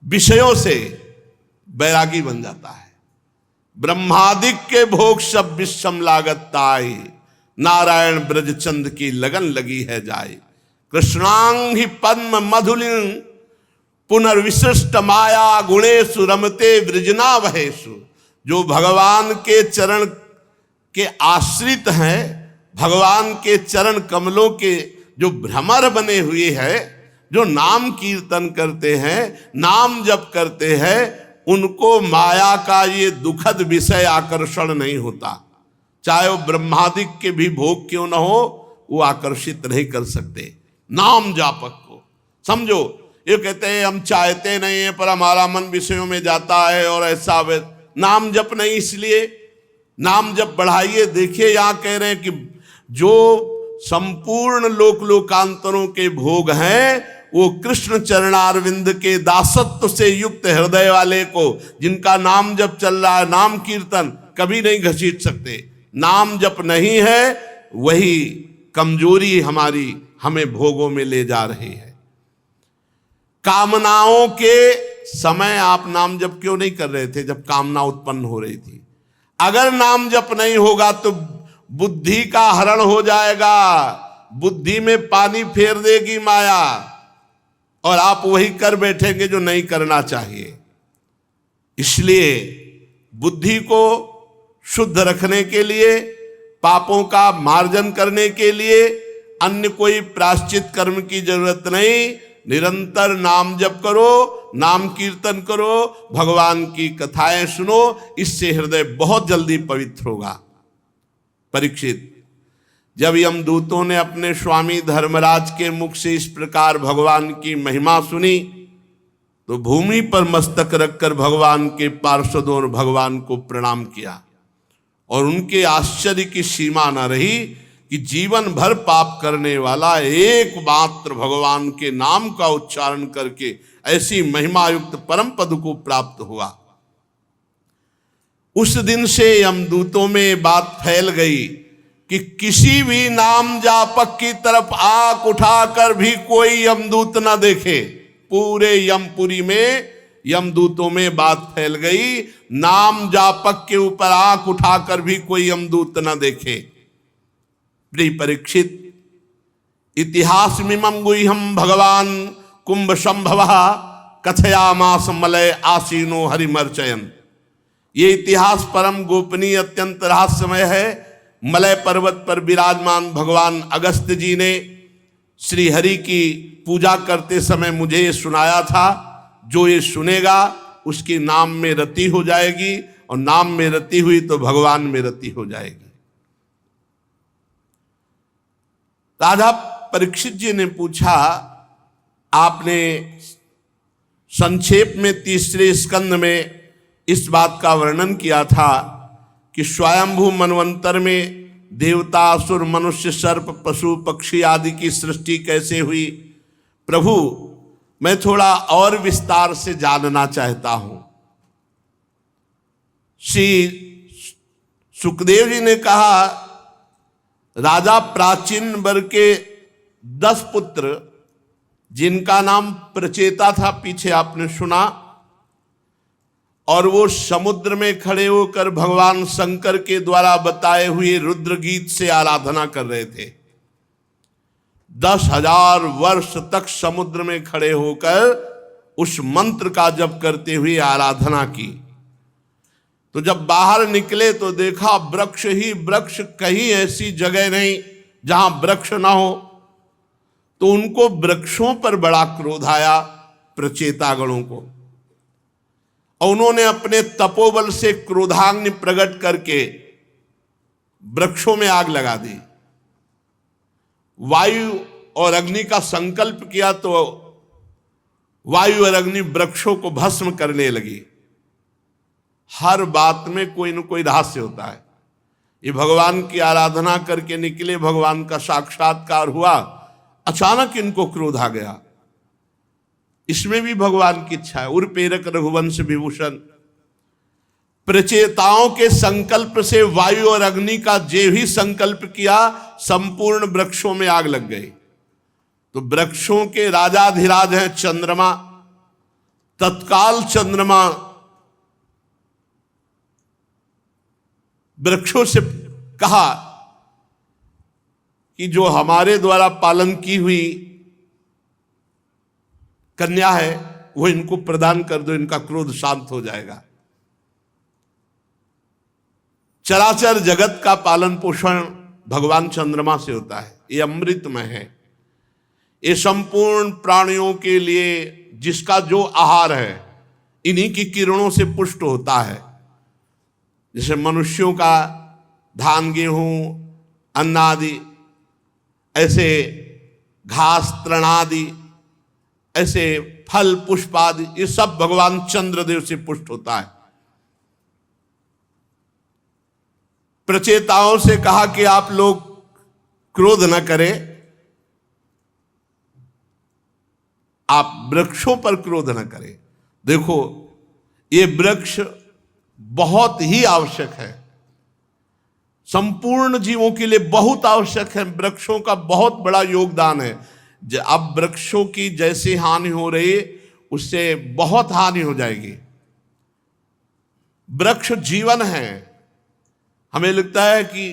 विषयों से बैरागी बन जाता है। ब्रह्मादिक के भोग सब विषम लागत ताई, नारायण ब्रजचंद की लगन लगी है जाए। कृष्णांग ही पद्म मधुलिन पुनर्विशिष्ट माया गुणेशु रमते वृजना वहेशु। जो भगवान के चरण के आश्रित हैं, भगवान के चरण कमलों के जो भ्रमर बने हुए हैं, जो नाम कीर्तन करते हैं, नाम जप करते हैं, उनको माया का ये दुखद विषय आकर्षण नहीं होता। चाहे वो ब्रह्मादिक के भी भोग क्यों न हो, वो आकर्षित नहीं कर सकते नाम जापक को। समझो, ये कहते हैं हम चाहते नहीं है पर हमारा मन विषयों में जाता है और ऐसा नाम जप नहीं, इसलिए नाम जप बढ़ाइए। देखिए यहाँ कह रहे हैं कि जो संपूर्ण लोक लोकांतरों के भोग हैं वो कृष्ण चरणारविंद के दासत्व से युक्त हृदय वाले को, जिनका नाम जप चल रहा है, नाम कीर्तन, कभी नहीं घसीट सकते। नाम जप नहीं है, वही कमजोरी हमारी हमें भोगों में ले जा रही है। कामनाओं के समय आप नाम जप क्यों नहीं कर रहे थे जब कामना उत्पन्न हो रही थी? अगर नाम जप नहीं होगा तो बुद्धि का हरण हो जाएगा, बुद्धि में पानी फेर देगी माया और आप वही कर बैठेंगे जो नहीं करना चाहिए। इसलिए बुद्धि को शुद्ध रखने के लिए, पापों का मार्जन करने के लिए अन्य कोई प्रायश्चित कर्म की जरूरत नहीं। निरंतर नाम जप करो, नाम कीर्तन करो, भगवान की कथाएं सुनो, इससे हृदय बहुत जल्दी पवित्र होगा। परीक्षित, जब यमदूतों ने अपने स्वामी धर्मराज के मुख से इस प्रकार भगवान की महिमा सुनी तो भूमि पर मस्तक रखकर भगवान के पार्षदों और भगवान को प्रणाम किया और उनके आश्चर्य की सीमा न रही कि जीवन भर पाप करने वाला एकमात्र भगवान के नाम का उच्चारण करके ऐसी महिमा युक्त परम पद को प्राप्त हुआ। उस दिन से यमदूतों में बात फैल गई कि किसी भी नाम जापक की तरफ आंख उठाकर भी कोई यमदूत ना देखे। पूरे यमपुरी में यमदूतों में बात फैल गई, नाम जापक के ऊपर आंख उठाकर भी कोई यमदूत ना देखे। प्रिय परीक्षित, इतिहास मिमं गुह्यं भगवान कुंभ संभव कथयामास मलय आसीनो हरिमर्चयन। ये इतिहास परम गोपनीय अत्यंत रहस्यमय है। मलय पर्वत पर विराजमान भगवान अगस्त जी ने श्री हरि की पूजा करते समय मुझे ये सुनाया था, जो ये सुनेगा उसकी नाम में रति हो जाएगी, और नाम में रति हुई तो भगवान में रति हो जाएगी। राजा परीक्षित जी ने पूछा, आपने संक्षेप में तीसरे स्कंद में इस बात का वर्णन किया था कि स्वयंभू मनवंतर में देवता असुर मनुष्य सर्प पशु पक्षी आदि की सृष्टि कैसे हुई। प्रभु, मैं थोड़ा और विस्तार से जानना चाहता हूं। श्री सुखदेव जी ने कहा, राजा प्राचीन वर्ग के 10 पुत्र, जिनका नाम प्रचेता था, पीछे आपने सुना, और वो समुद्र में खड़े होकर भगवान शंकर के द्वारा बताए हुए रुद्र गीत से आराधना कर रहे थे। 10,000 वर्ष तक समुद्र में खड़े होकर उस मंत्र का जप करते हुए आराधना की। तो जब बाहर निकले तो देखा वृक्ष ही वृक्ष, कहीं ऐसी जगह नहीं जहां वृक्ष ना हो। तो उनको वृक्षों पर बड़ा क्रोध आया, प्रचेतागणों को, और उन्होंने अपने तपोबल से क्रोधाग्नि प्रकट करके वृक्षों में आग लगा दी। वायु और अग्नि का संकल्प किया तो वायु और अग्नि वृक्षों को भस्म करने लगी। हर बात में कोई न कोई रहस्य होता है। ये भगवान की आराधना करके निकले, भगवान का साक्षात्कार हुआ, अचानक इनको क्रोध आ गया। इसमें भी भगवान की इच्छा है। उर्पेरक रघुवंश विभूषण, प्रचेताओं के संकल्प से वायु और अग्नि का जे भी संकल्प किया, संपूर्ण वृक्षों में आग लग गई। तो वृक्षों के राजाधिराज हैं चंद्रमा। तत्काल चंद्रमा वृक्षों से कहा कि जो हमारे द्वारा पालन की हुई कन्या है वो इनको प्रदान कर दो, इनका क्रोध शांत हो जाएगा। चराचर जगत का पालन पोषण भगवान चंद्रमा से होता है। ये अमृतमय है। ये संपूर्ण प्राणियों के लिए जिसका जो आहार है इन्हीं की किरणों से पुष्ट होता है। जैसे मनुष्यों का धान गेहूं अन्न आदि, ऐसे घास तृणादि, ऐसे फल पुष्प आदि, ये सब भगवान चंद्रदेव से पुष्ट होता है। प्रचेताओं से कहा कि आप लोग क्रोध न करें, आप वृक्षों पर क्रोध न करें। देखो, ये वृक्ष बहुत ही आवश्यक है, संपूर्ण जीवों के लिए बहुत आवश्यक है। वृक्षों का बहुत बड़ा योगदान है। अब वृक्षों की जैसी हानि हो रही है उससे बहुत हानि हो जाएगी। वृक्ष जीवन है। हमें लगता है कि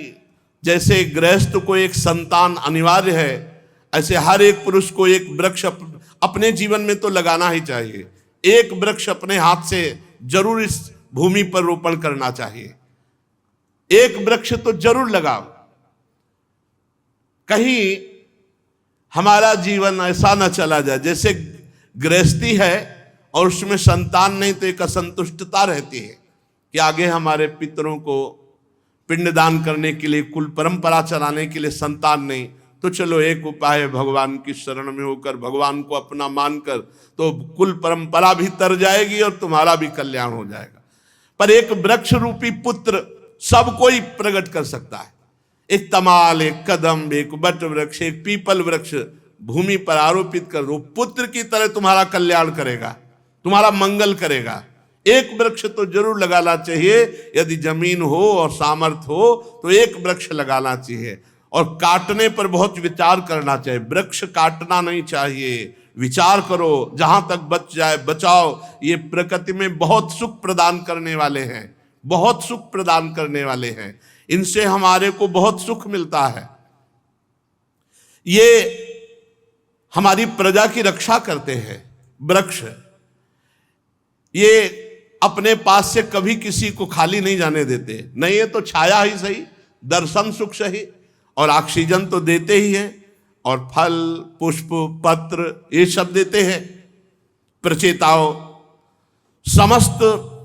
जैसे गृहस्थ को एक संतान अनिवार्य है, ऐसे हर एक पुरुष को एक वृक्ष अपने जीवन में तो लगाना ही चाहिए। एक वृक्ष अपने हाथ से जरूर इस भूमि पर रोपण करना चाहिए। एक वृक्ष तो जरूर लगाओ। कहीं हमारा जीवन ऐसा न चला जाए जैसे गृहस्थी है और उसमें संतान नहीं तो एक असंतुष्टता रहती है कि आगे हमारे पितरों को पिंडदान करने के लिए, कुल परंपरा चलाने के लिए संतान नहीं। तो चलो एक उपाय है, भगवान की शरण में होकर भगवान को अपना मानकर तो कुल परंपरा भी तर जाएगी और तुम्हारा भी कल्याण हो जाएगा। पर एक वृक्ष रूपी पुत्र सब कोई प्रकट कर सकता है। एक तमाल, एक कदम, एक बट वृक्ष, एक पीपल वृक्ष भूमि पर आरोपित कर दो, पुत्र की तरह तुम्हारा कल्याण करेगा, तुम्हारा मंगल करेगा। एक वृक्ष तो जरूर लगाना चाहिए, यदि जमीन हो और सामर्थ हो तो एक वृक्ष लगाना चाहिए। और काटने पर बहुत विचार करना चाहिए, वृक्ष काटना नहीं चाहिए, विचार करो, जहां तक बच जाए बचाओ। ये प्रकृति में बहुत सुख प्रदान करने वाले हैं, बहुत सुख प्रदान करने वाले हैं, इनसे हमारे को बहुत सुख मिलता है। ये हमारी प्रजा की रक्षा करते हैं वृक्ष। ये अपने पास से कभी किसी को खाली नहीं जाने देते, नहीं ये तो छाया ही सही, दर्शन सुख सही, और ऑक्सीजन तो देते ही हैं, और फल पुष्प पत्र ये सब देते हैं। प्रचेताओं, समस्त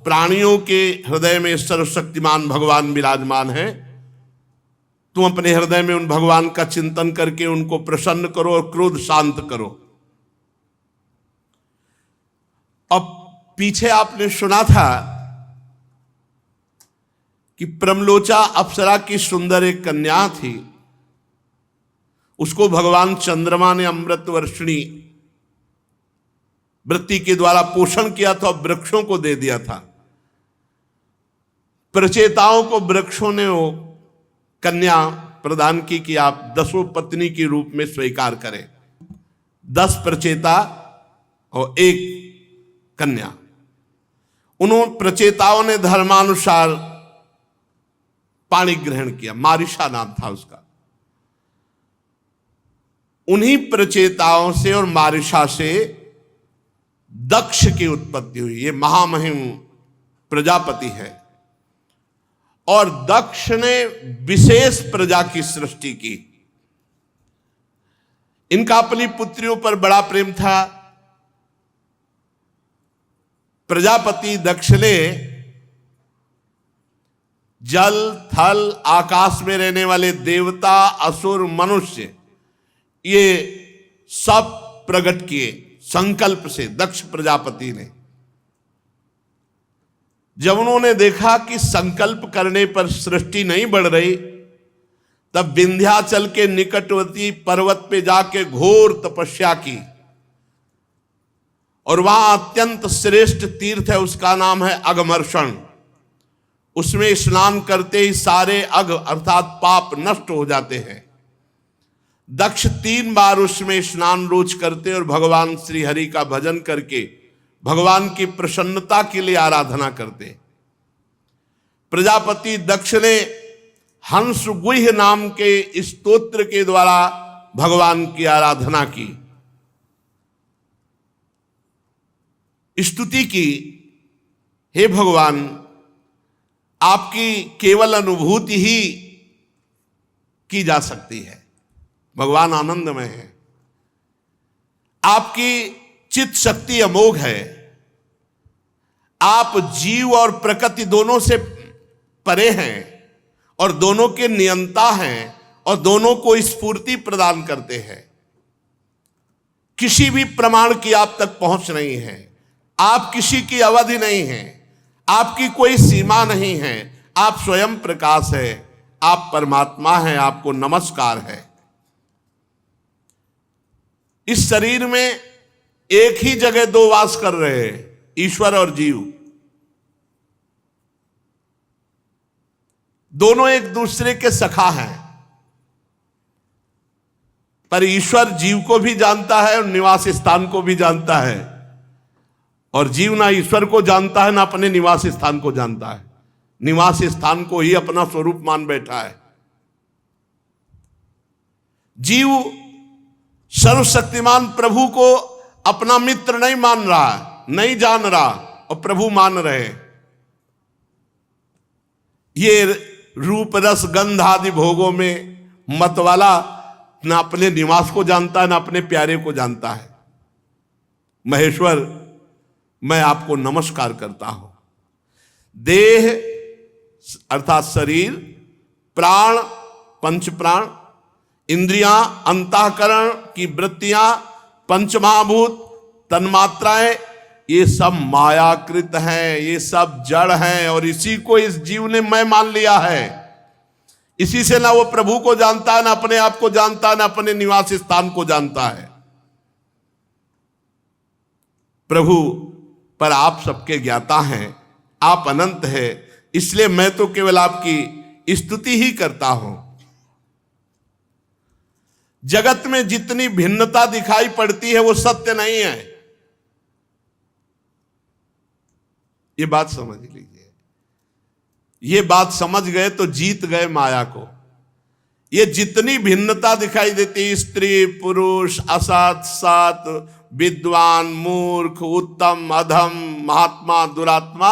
प्राणियों के हृदय में सर्वशक्तिमान भगवान विराजमान है। तुम अपने हृदय में उन भगवान का चिंतन करके उनको प्रसन्न करो और क्रोध शांत करो। अब पीछे आपने सुना था कि प्रमलोचा अप्सरा की सुंदर एक कन्या थी, उसको भगवान चंद्रमा ने अमृत वर्षिणी वृत्ति के द्वारा पोषण किया था और वृक्षों को दे दिया था। प्रचेताओं को वृक्षों ने वो कन्या प्रदान की कि आप 10 पत्नी के रूप में स्वीकार करें। 10 प्रचेता और 1 कन्या। उन्होंने प्रचेताओं ने धर्मानुसार पाणी ग्रहण किया, मारिशा नाम था उसका। उन्हीं प्रचेताओं से और मारिशा से दक्ष की उत्पत्ति हुई। ये महामहिम प्रजापति है, और दक्ष ने विशेष प्रजा की सृष्टि की। इनका अपनी पुत्रियों पर बड़ा प्रेम था। प्रजापति दक्ष ने जल थल आकाश में रहने वाले देवता असुर मनुष्य ये सब प्रकट किए संकल्प से। दक्ष प्रजापति ने जब उन्होंने देखा कि संकल्प करने पर सृष्टि नहीं बढ़ रही, तब विंध्याचल के निकटवर्ती पर्वत पे जाके घोर तपस्या की, और वहां अत्यंत श्रेष्ठ तीर्थ है, उसका नाम है अघमर्षण। उसमें स्नान करते ही सारे अघ अर्थात पाप नष्ट हो जाते हैं। दक्ष 3 बार उसमें स्नान रोज करते और भगवान श्री हरि का भजन करके भगवान की प्रसन्नता के लिए आराधना करते। प्रजापति दक्ष ने हंस गुह्य नाम के स्तोत्र के द्वारा भगवान की आराधना की, स्तुति की, हे भगवान आपकी केवल अनुभूति ही की जा सकती है। भगवान आनंदमय है, आपकी चित्त शक्ति अमोघ है, आप जीव और प्रकृति दोनों से परे हैं और दोनों के नियंता हैं और दोनों को स्फूर्ति प्रदान करते हैं। किसी भी प्रमाण की आप तक पहुंच नहीं है, आप किसी की अवधि नहीं है, आपकी कोई सीमा नहीं है, आप स्वयं प्रकाश है, आप परमात्मा हैं, आपको नमस्कार है। इस शरीर में एक ही जगह 2 वास कर रहे हैं, ईश्वर और जीव। दोनों एक दूसरे के सखा हैं, पर ईश्वर जीव को भी जानता है और निवास स्थान को भी जानता है, और जीव ना ईश्वर को जानता है ना अपने निवास स्थान को जानता है। निवास स्थान को ही अपना स्वरूप मान बैठा है। जीव सर्वशक्तिमान प्रभु को अपना मित्र नहीं मान रहा, नहीं जान रहा, और प्रभु मान रहे। ये रूप रस गंध आदि भोगों में मतवाला ना अपने निवास को जानता है ना अपने प्यारे को जानता है। महेश्वर, मैं आपको नमस्कार करता हूं। देह अर्थात शरीर, प्राण, पंच प्राण, इंद्रियां, अंतःकरण की वृत्तियां, पंचमहाभूत, तन्मात्राएं, ये सब मायाकृत हैं, ये सब जड़ हैं, और इसी को इस जीव ने मैं मान लिया है। इसी से ना वो प्रभु को जानता है, ना अपने आप को जानता है, ना अपने निवास स्थान को जानता है। प्रभु पर आप सबके ज्ञाता हैं, आप अनंत है, इसलिए मैं तो केवल आपकी स्तुति ही करता हूं। जगत में जितनी भिन्नता दिखाई पड़ती है वो सत्य नहीं है, ये बात समझ लीजिए। ये बात समझ गए तो जीत गए माया को। ये जितनी भिन्नता दिखाई देती, स्त्री पुरुष, असत सत, विद्वान मूर्ख, उत्तम अधम, महात्मा दुरात्मा,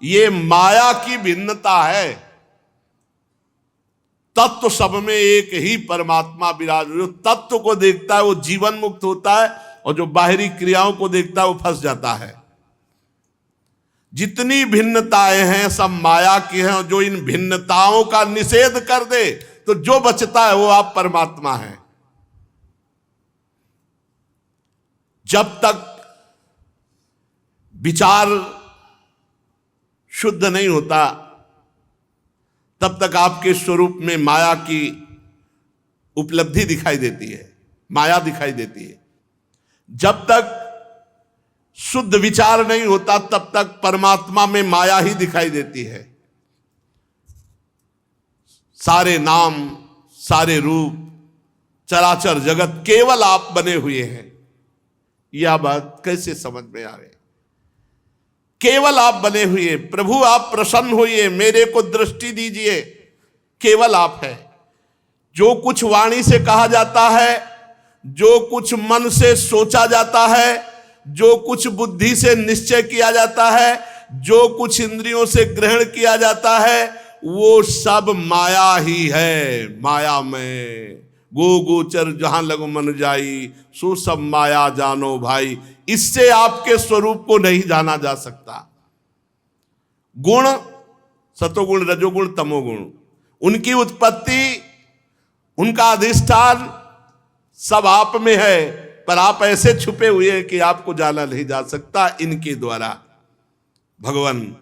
ये माया की भिन्नता है। तत्व सब में एक ही परमात्मा विराज। जो तत्व को देखता है वो जीवन मुक्त होता है, और जो बाहरी क्रियाओं को देखता है वो फंस जाता है। जितनी भिन्नताएं हैं सब माया की हैं, और जो इन भिन्नताओं का निषेध कर दे तो जो बचता है वो आप परमात्मा हैं। जब तक विचार शुद्ध नहीं होता तब तक आपके स्वरूप में माया की उपलब्धि दिखाई देती है, माया दिखाई देती है। जब तक शुद्ध विचार नहीं होता तब तक परमात्मा में माया ही दिखाई देती है। सारे नाम, सारे रूप, चराचर जगत केवल आप बने हुए हैं। यह बात कैसे समझ में आवे? केवल आप बने हुए। प्रभु आप प्रसन्न होइए, मेरे को दृष्टि दीजिए, केवल आप है। जो कुछ वाणी से कहा जाता है, जो कुछ मन से सोचा जाता है, जो कुछ बुद्धि से निश्चय किया जाता है, जो कुछ इंद्रियों से ग्रहण किया जाता है, वो सब माया ही है। माया में गो गोचर जहां लगो मन जाई, सो सब माया जानो भाई। इससे आपके स्वरूप को नहीं जाना जा सकता। गुण, सतोगुण, रजोगुण, तमोगुण, उनकी उत्पत्ति, उनका अधिष्ठान सब आप में है, पर आप ऐसे छुपे हुए हैं कि आपको जाना नहीं जा सकता। इनके द्वारा भगवान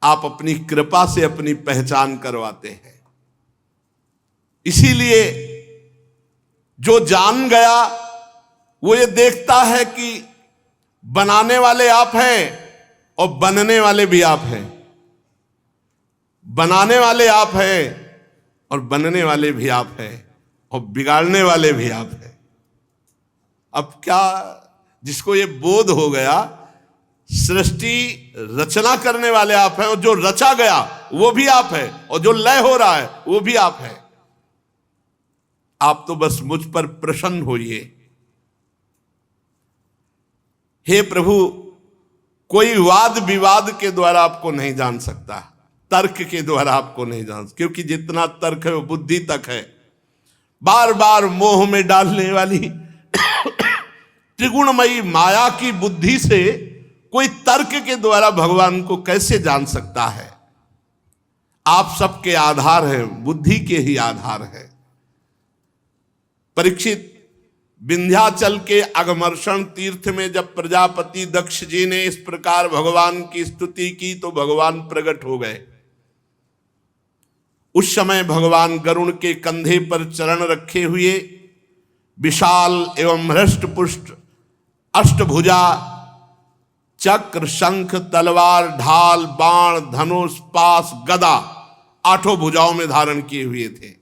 आप अपनी कृपा से अपनी पहचान करवाते हैं। इसीलिए जो जान गया वो ये देखता है कि बनाने वाले आप हैं और बनने वाले भी आप हैं। बनाने वाले आप हैं और बनने वाले भी आप हैं, और बिगाड़ने वाले भी आप हैं। अब क्या, जिसको ये बोध हो गया सृष्टि रचना करने वाले आप हैं, और जो रचा गया वो भी आप है, और जो लय हो रहा है वो भी आप है। आप तो बस मुझ पर प्रसन्न होइए। हे प्रभु, कोई वाद विवाद के द्वारा आपको नहीं जान सकता, तर्क के द्वारा आपको नहीं जान सकता, क्योंकि जितना तर्क है वो बुद्धि तक है। बार बार मोह में डालने वाली त्रिगुणमयी माया की बुद्धि से कोई तर्क के द्वारा भगवान को कैसे जान सकता है? आप सबके आधार हैं, बुद्धि के ही आधार है। परीक्षित, विंध्याचल के अगमर्षण तीर्थ में जब प्रजापति दक्ष जी ने इस प्रकार भगवान की स्तुति की तो भगवान प्रकट हो गए। उस समय भगवान गरुण के कंधे पर चरण रखे हुए, विशाल एवं हृष्ट पुष्ट अष्टभुजा, चक्र, शंख, तलवार, ढाल, बाण, धनुष, पास, गदा, आठों भुजाओं में धारण किए हुए थे।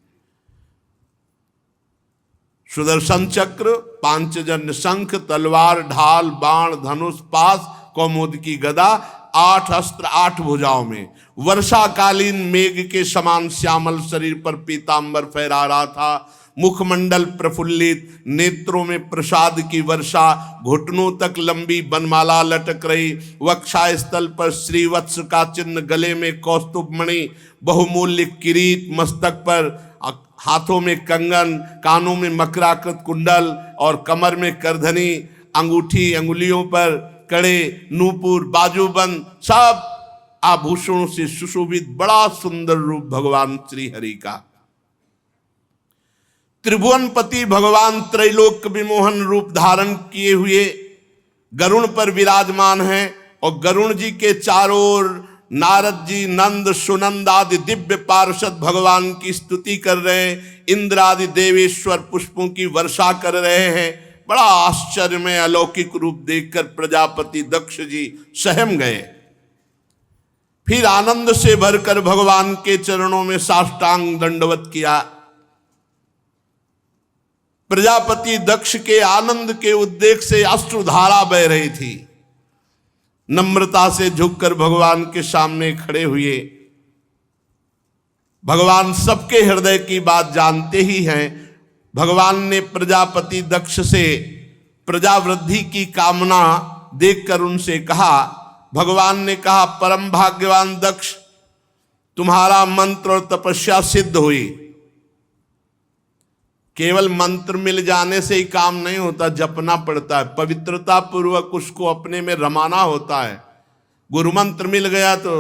सुदर्शन चक्र, पांचजन्य शंख, तलवार, ढाल, बाण, धनुष, पास, कौमुद की गदा, 8 अस्त्र 8 भुजाओं में। वर्षाकालीन मेघ के समान श्यामल शरीर पर पीतांबर फहरा रहा था। मुखमंडल प्रफुल्लित, नेत्रों में प्रसाद की वर्षा, घुटनों तक लंबी बनमाला लटक रही, वक्षा स्थल पर श्रीवत्स का चिन्ह, गले में कौस्तुभ मणि, बहुमूल्य किरीट, मस्तक पर, हाथों में कंगन, कानों में मकराकृत कुंडल और कमर में करधनी, अंगूठी, अंगुलियों पर कड़े, नूपुर, बाजूबंद, सब आभूषणों से सुशोभित बड़ा सुंदर रूप भगवान श्री हरि का। त्रिभुवनपति भगवान त्रैलोक विमोहन रूप धारण किए हुए गरुण पर विराजमान हैं, और गरुण जी के चारों ओर नारद जी, नंद, सुनंद आदि दिव्य पार्षद भगवान की स्तुति कर रहे हैं। इंद्र आदि देवेश्वर पुष्पों की वर्षा कर रहे हैं। बड़ा आश्चर्य में अलौकिक रूप देखकर प्रजापति दक्ष जी सहम गए। फिर आनंद से भरकर भगवान के चरणों में साष्टांग दंडवत किया। प्रजापति दक्ष के आनंद के उद्रेक से अश्रुधारा बह रही थी। नम्रता से झुककर भगवान के सामने खड़े हुए। भगवान सबके हृदय की बात जानते ही हैं। भगवान ने प्रजापति दक्ष से प्रजावृद्धि की कामना देखकर उनसे कहा, भगवान ने कहा, परम भाग्यवान दक्ष, तुम्हारा मंत्र और तपस्या सिद्ध हुई। केवल मंत्र मिल जाने से ही काम नहीं होता, जपना पड़ता है, पवित्रता पूर्वक उसको अपने में रमाना होता है। गुरु मंत्र मिल गया तो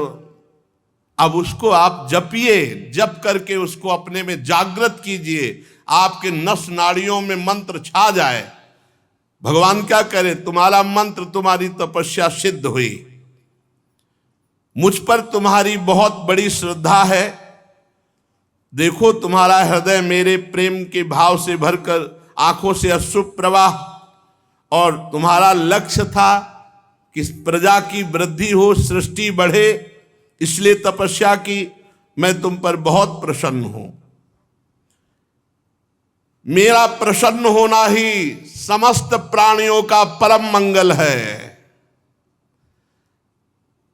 अब उसको आप जपिए, जप करके उसको अपने में जागृत कीजिए, आपके नस नाड़ियों में मंत्र छा जाए। भगवान क्या करे, तुम्हारा मंत्र, तुम्हारी तपस्या सिद्ध हुई। मुझ पर तुम्हारी बहुत बड़ी श्रद्धा है। देखो तुम्हारा हृदय मेरे प्रेम के भाव से भरकर आंखों से अश्रु प्रवाह, और तुम्हारा लक्ष्य था कि प्रजा की वृद्धि हो, सृष्टि बढ़े, इसलिए तपस्या की। मैं तुम पर बहुत प्रसन्न हूं। मेरा प्रसन्न होना ही समस्त प्राणियों का परम मंगल है।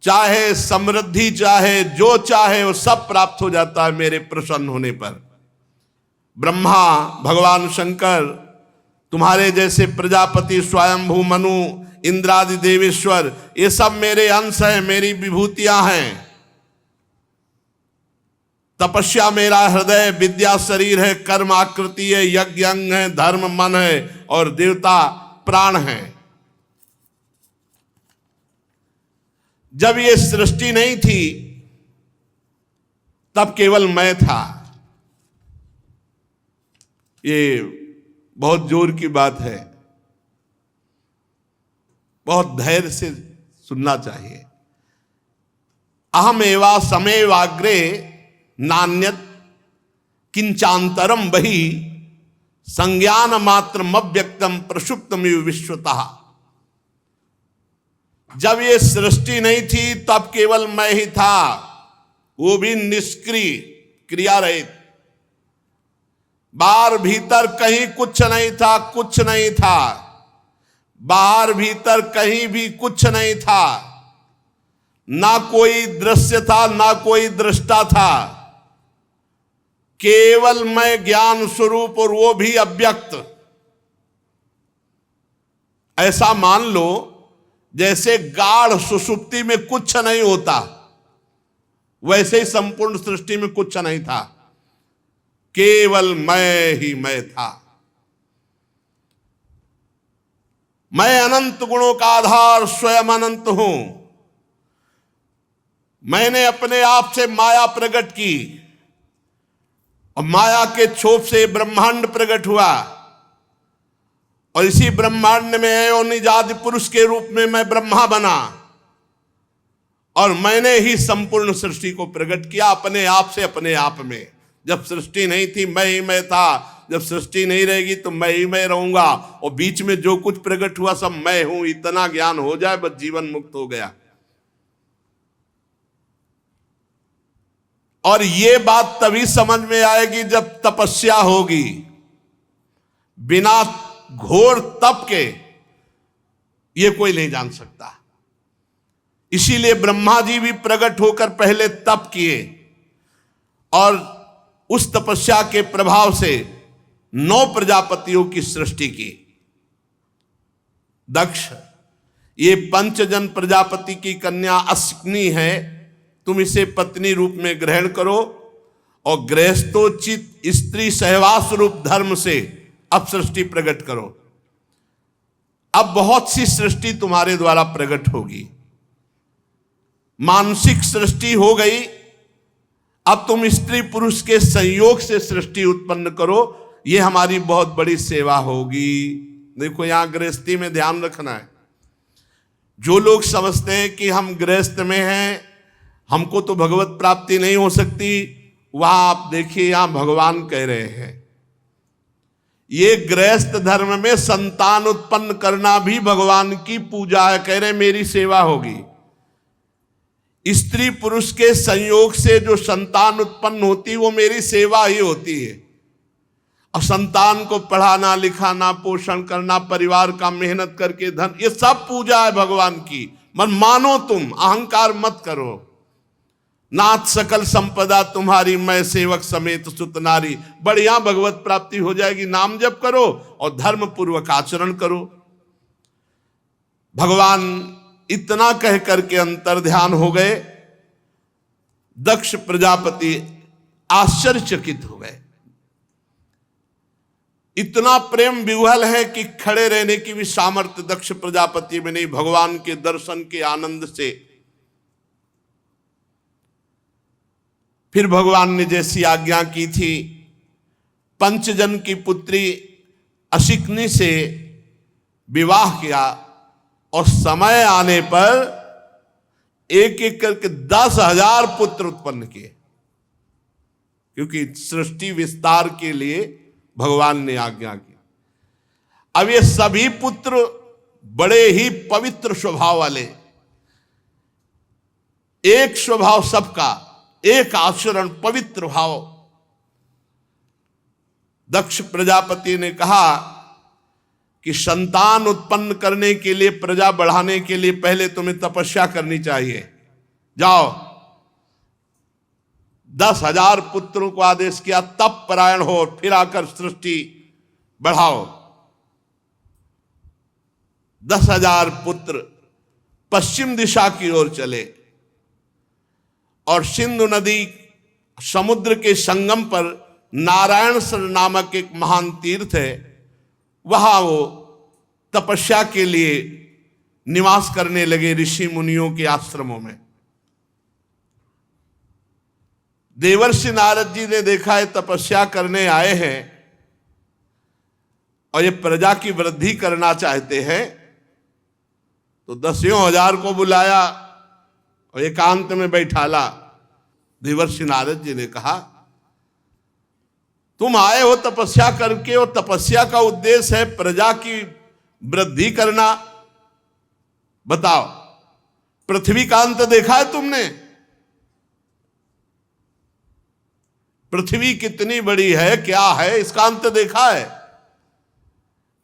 चाहे समृद्धि, चाहे जो चाहे वो सब प्राप्त हो जाता है मेरे प्रसन्न होने पर। ब्रह्मा, भगवान शंकर, तुम्हारे जैसे प्रजापति, स्वयंभू, मनु, इंद्रादि देवेश्वर, ये सब मेरे अंश हैं, मेरी विभूतियां हैं। तपस्या मेरा हृदय, विद्या शरीर है, कर्म आकृति है, यज्ञ अंग है, धर्म मन है, और देवता प्राण है। जब ये सृष्टि नहीं थी तब केवल मैं था। ये बहुत जोर की बात है, बहुत धैर्य से सुनना चाहिए। अहम एवा समेवाग्रे नान्यत किंचांतरम बहि संज्ञान मात्रम अव्यक्तम प्रसुप्तमिव विश्वतः। जब ये सृष्टि नहीं थी तब केवल मैं ही था, वो भी निष्क्रिय, क्रिया रहित। बाहर भीतर कहीं कुछ नहीं था, कुछ नहीं था। बाहर भीतर कहीं भी कुछ नहीं था। ना कोई दृश्य था, ना कोई दृष्टा था। केवल मैं ज्ञान स्वरूप, और वो भी अव्यक्त। ऐसा मान लो जैसे गाढ़ सुषुप्ति में कुछ नहीं होता, वैसे ही संपूर्ण सृष्टि में कुछ नहीं था, केवल मैं ही मैं था। मैं अनंत गुणों का आधार स्वयं अनंत हूं। मैंने अपने आप से माया प्रकट की, और माया के क्षोभ से ब्रह्मांड प्रकट हुआ, और इसी ब्रह्मांड में योनिजादि पुरुष के रूप में मैं ब्रह्मा बना, और मैंने ही संपूर्ण सृष्टि को प्रकट किया अपने आप से, अपने आप में। जब सृष्टि नहीं थी मैं ही मैं था, जब सृष्टि नहीं रहेगी तो मैं ही मैं रहूंगा, और बीच में जो कुछ प्रकट हुआ सब मैं हूं। इतना ज्ञान हो जाए बस जीवन मुक्त हो गया। और ये बात तभी समझ में आएगी जब तपस्या होगी। बिना घोर तप के ये कोई नहीं जान सकता। इसीलिए ब्रह्मा जी भी प्रकट होकर पहले तप किए, और उस तपस्या के प्रभाव से 9 प्रजापतियों की सृष्टि की। दक्ष, ये पंचजन प्रजापति की कन्या अश्विनी है, तुम इसे पत्नी रूप में ग्रहण करो, और गृहस्थोचित स्त्री सहवास रूप धर्म से अब सृष्टि प्रकट करो। अब बहुत सी सृष्टि तुम्हारे द्वारा प्रकट होगी। मानसिक सृष्टि हो गई, अब तुम स्त्री पुरुष के संयोग से सृष्टि उत्पन्न करो। ये हमारी बहुत बड़ी सेवा होगी। देखो यहां गृहस्थी में ध्यान रखना है। जो लोग समझते हैं कि हम गृहस्थ में हैं, हमको तो भगवत प्राप्ति नहीं हो सकती। वहां आप देखिए, यहां भगवान कह रहे हैं ये गृहस्थ धर्म में संतान उत्पन्न करना भी भगवान की पूजा है। कह रहे मेरी सेवा होगी। स्त्री पुरुष के संयोग से जो संतान उत्पन्न होती वो मेरी सेवा ही होती है। और संतान को पढ़ाना लिखाना पोषण करना परिवार का मेहनत करके धन, ये सब पूजा है भगवान की। मन मानो, तुम अहंकार मत करो। नाथ सकल संपदा तुम्हारी, मैं सेवक समेत सुत नारी। बढ़िया भगवत प्राप्ति हो जाएगी। नाम जप करो और धर्म पूर्वक आचरण करो। भगवान इतना कह करके अंतर ध्यान हो गए। दक्ष प्रजापति आश्चर्यचकित हो गए। इतना प्रेम विह्वल है कि खड़े रहने की भी सामर्थ्य दक्ष प्रजापति में नहीं। भगवान के दर्शन के आनंद से फिर भगवान ने जैसी आज्ञा की थी, पंचजन की पुत्री अशिकनी से विवाह किया और समय आने पर एक एक करके 10,000 पुत्र उत्पन्न किए, क्योंकि सृष्टि विस्तार के लिए भगवान ने आज्ञा की। अब ये सभी पुत्र बड़े ही पवित्र स्वभाव वाले, एक स्वभाव सबका, एक आचरण, पवित्र भाव। दक्ष प्रजापति ने कहा कि संतान उत्पन्न करने के लिए, प्रजा बढ़ाने के लिए पहले तुम्हें तपस्या करनी चाहिए। जाओ, 10,000 पुत्रों को आदेश किया, तप परायण हो, फिर आकर सृष्टि बढ़ाओ। 10,000 पुत्र पश्चिम दिशा की ओर चले और सिंधु नदी समुद्र के संगम पर नारायण सर नामक एक महान तीर्थ है, वहां वो तपस्या के लिए निवास करने लगे ऋषि मुनियों के आश्रमों में। देवर्षि नारद जी ने देखा है तपस्या करने आए हैं और ये प्रजा की वृद्धि करना चाहते हैं, तो 10,000 को बुलाया और एकांत में बैठाला। देवर्षि नारद जी ने कहा, तुम आए हो तपस्या करके और तपस्या का उद्देश्य है प्रजा की वृद्धि करना। बताओ, पृथ्वी का अंत देखा है तुमने? पृथ्वी कितनी बड़ी है, क्या है, इसका अंत देखा है?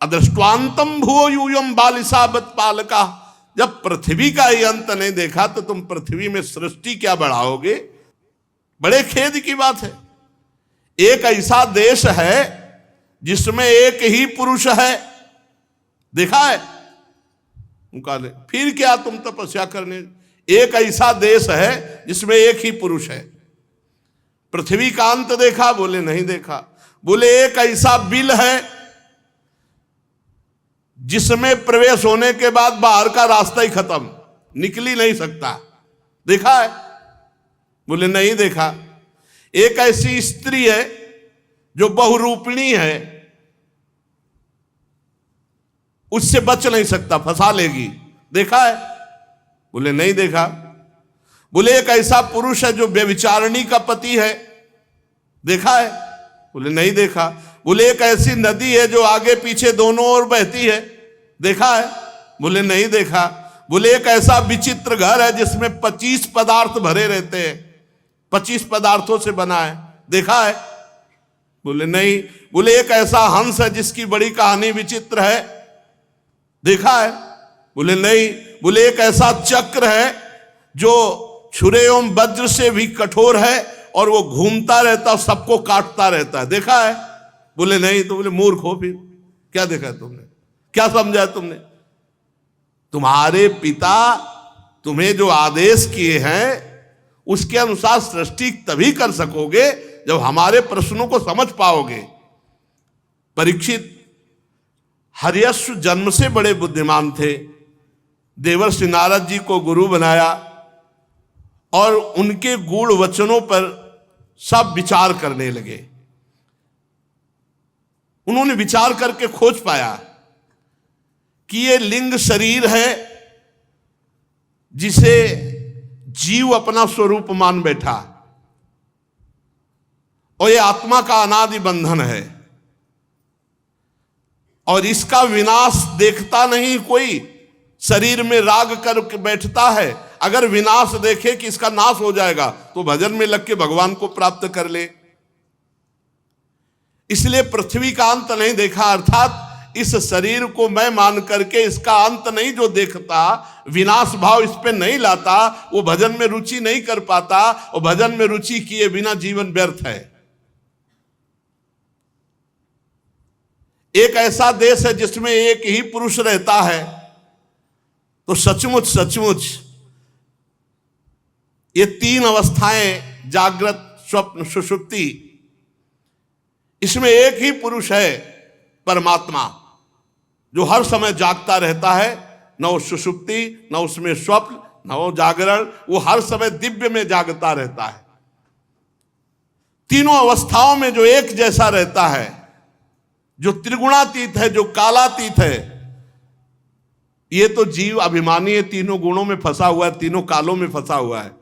अदृष्टांतम भुवो यूयम बालिसावत पालका। जब पृथ्वी का ही अंत नहीं देखा तो तुम पृथ्वी में सृष्टि क्या बढ़ाओगे? बड़े खेद की बात है। एक ऐसा देश है जिसमें एक ही पुरुष है, देखा है? उनका फिर क्या तुम तपस्या करने? एक ऐसा देश है जिसमें एक ही पुरुष है। पृथ्वी का अंत देखा? बोले नहीं देखा। बोले एक ऐसा बिल है जिसमें प्रवेश होने के बाद बाहर का रास्ता ही खत्म, निकल ही नहीं सकता, देखा है? बोले नहीं देखा। एक ऐसी स्त्री है जो बहुरूपिणी है, उससे बच नहीं सकता, फंसा लेगी, देखा है? बोले नहीं देखा। बोले एक ऐसा पुरुष है जो व्यभिचारिणी का पति है, देखा है? बोले नहीं देखा। बोले एक ऐसी नदी है जो आगे पीछे दोनों ओर बहती है, देखा है? बोले नहीं देखा। बोले एक ऐसा विचित्र घर है जिसमें 25 पदार्थ भरे रहते हैं, 25 पदार्थों से बना है, देखा है? बोले नहीं। बोले एक ऐसा हंस है जिसकी बड़ी कहानी विचित्र है, देखा है? बोले नहीं। बोले एक ऐसा चक्र है जो छुरे एवं वज्र से भी कठोर है और वो घूमता रहता, सबको काटता रहता है, देखा है? बोले नहीं। तो बोले मूर्ख हो, फिर क्या देखा है तुमने, क्या समझा तुमने? तुम्हारे पिता तुम्हें जो आदेश किए हैं उसके अनुसार सृष्टि तभी कर सकोगे जब हमारे प्रश्नों को समझ पाओगे। परीक्षित हर्यश्व जन्म से बड़े बुद्धिमान थे। देवर्षि नारद जी को गुरु बनाया और उनके गूढ़ वचनों पर सब विचार करने लगे। उन्होंने विचार करके खोज पाया कि ये लिंग शरीर है जिसे जीव अपना स्वरूप मान बैठा, और ये आत्मा का अनादि बंधन है, और इसका विनाश देखता नहीं कोई। शरीर में राग कर बैठता है, अगर विनाश देखे कि इसका नाश हो जाएगा तो भजन में लग के भगवान को प्राप्त कर ले। इसलिए पृथ्वी का अंत नहीं देखा, अर्थात इस शरीर को मैं मान करके इसका अंत नहीं जो देखता, विनाश भाव इस पे नहीं लाता, वो भजन में रुचि नहीं कर पाता, और भजन में रुचि किए बिना जीवन व्यर्थ है। एक ऐसा देश है जिसमें एक ही पुरुष रहता है, तो सचमुच सचमुच ये तीन अवस्थाएं, जागृत, स्वप्न, सुषुप्ति, इसमें एक ही पुरुष है परमात्मा, जो हर समय जागता रहता है। न वो सुषुप्ति, न उसमें स्वप्न, न वो जागरण, वो हर समय दिव्य में जागता रहता है। तीनों अवस्थाओं में जो एक जैसा रहता है, जो त्रिगुणातीत है, जो कालातीत है, ये तो जीव अभिमानी है, तीनों गुणों में फंसा हुआ है, तीनों कालों में फंसा हुआ है।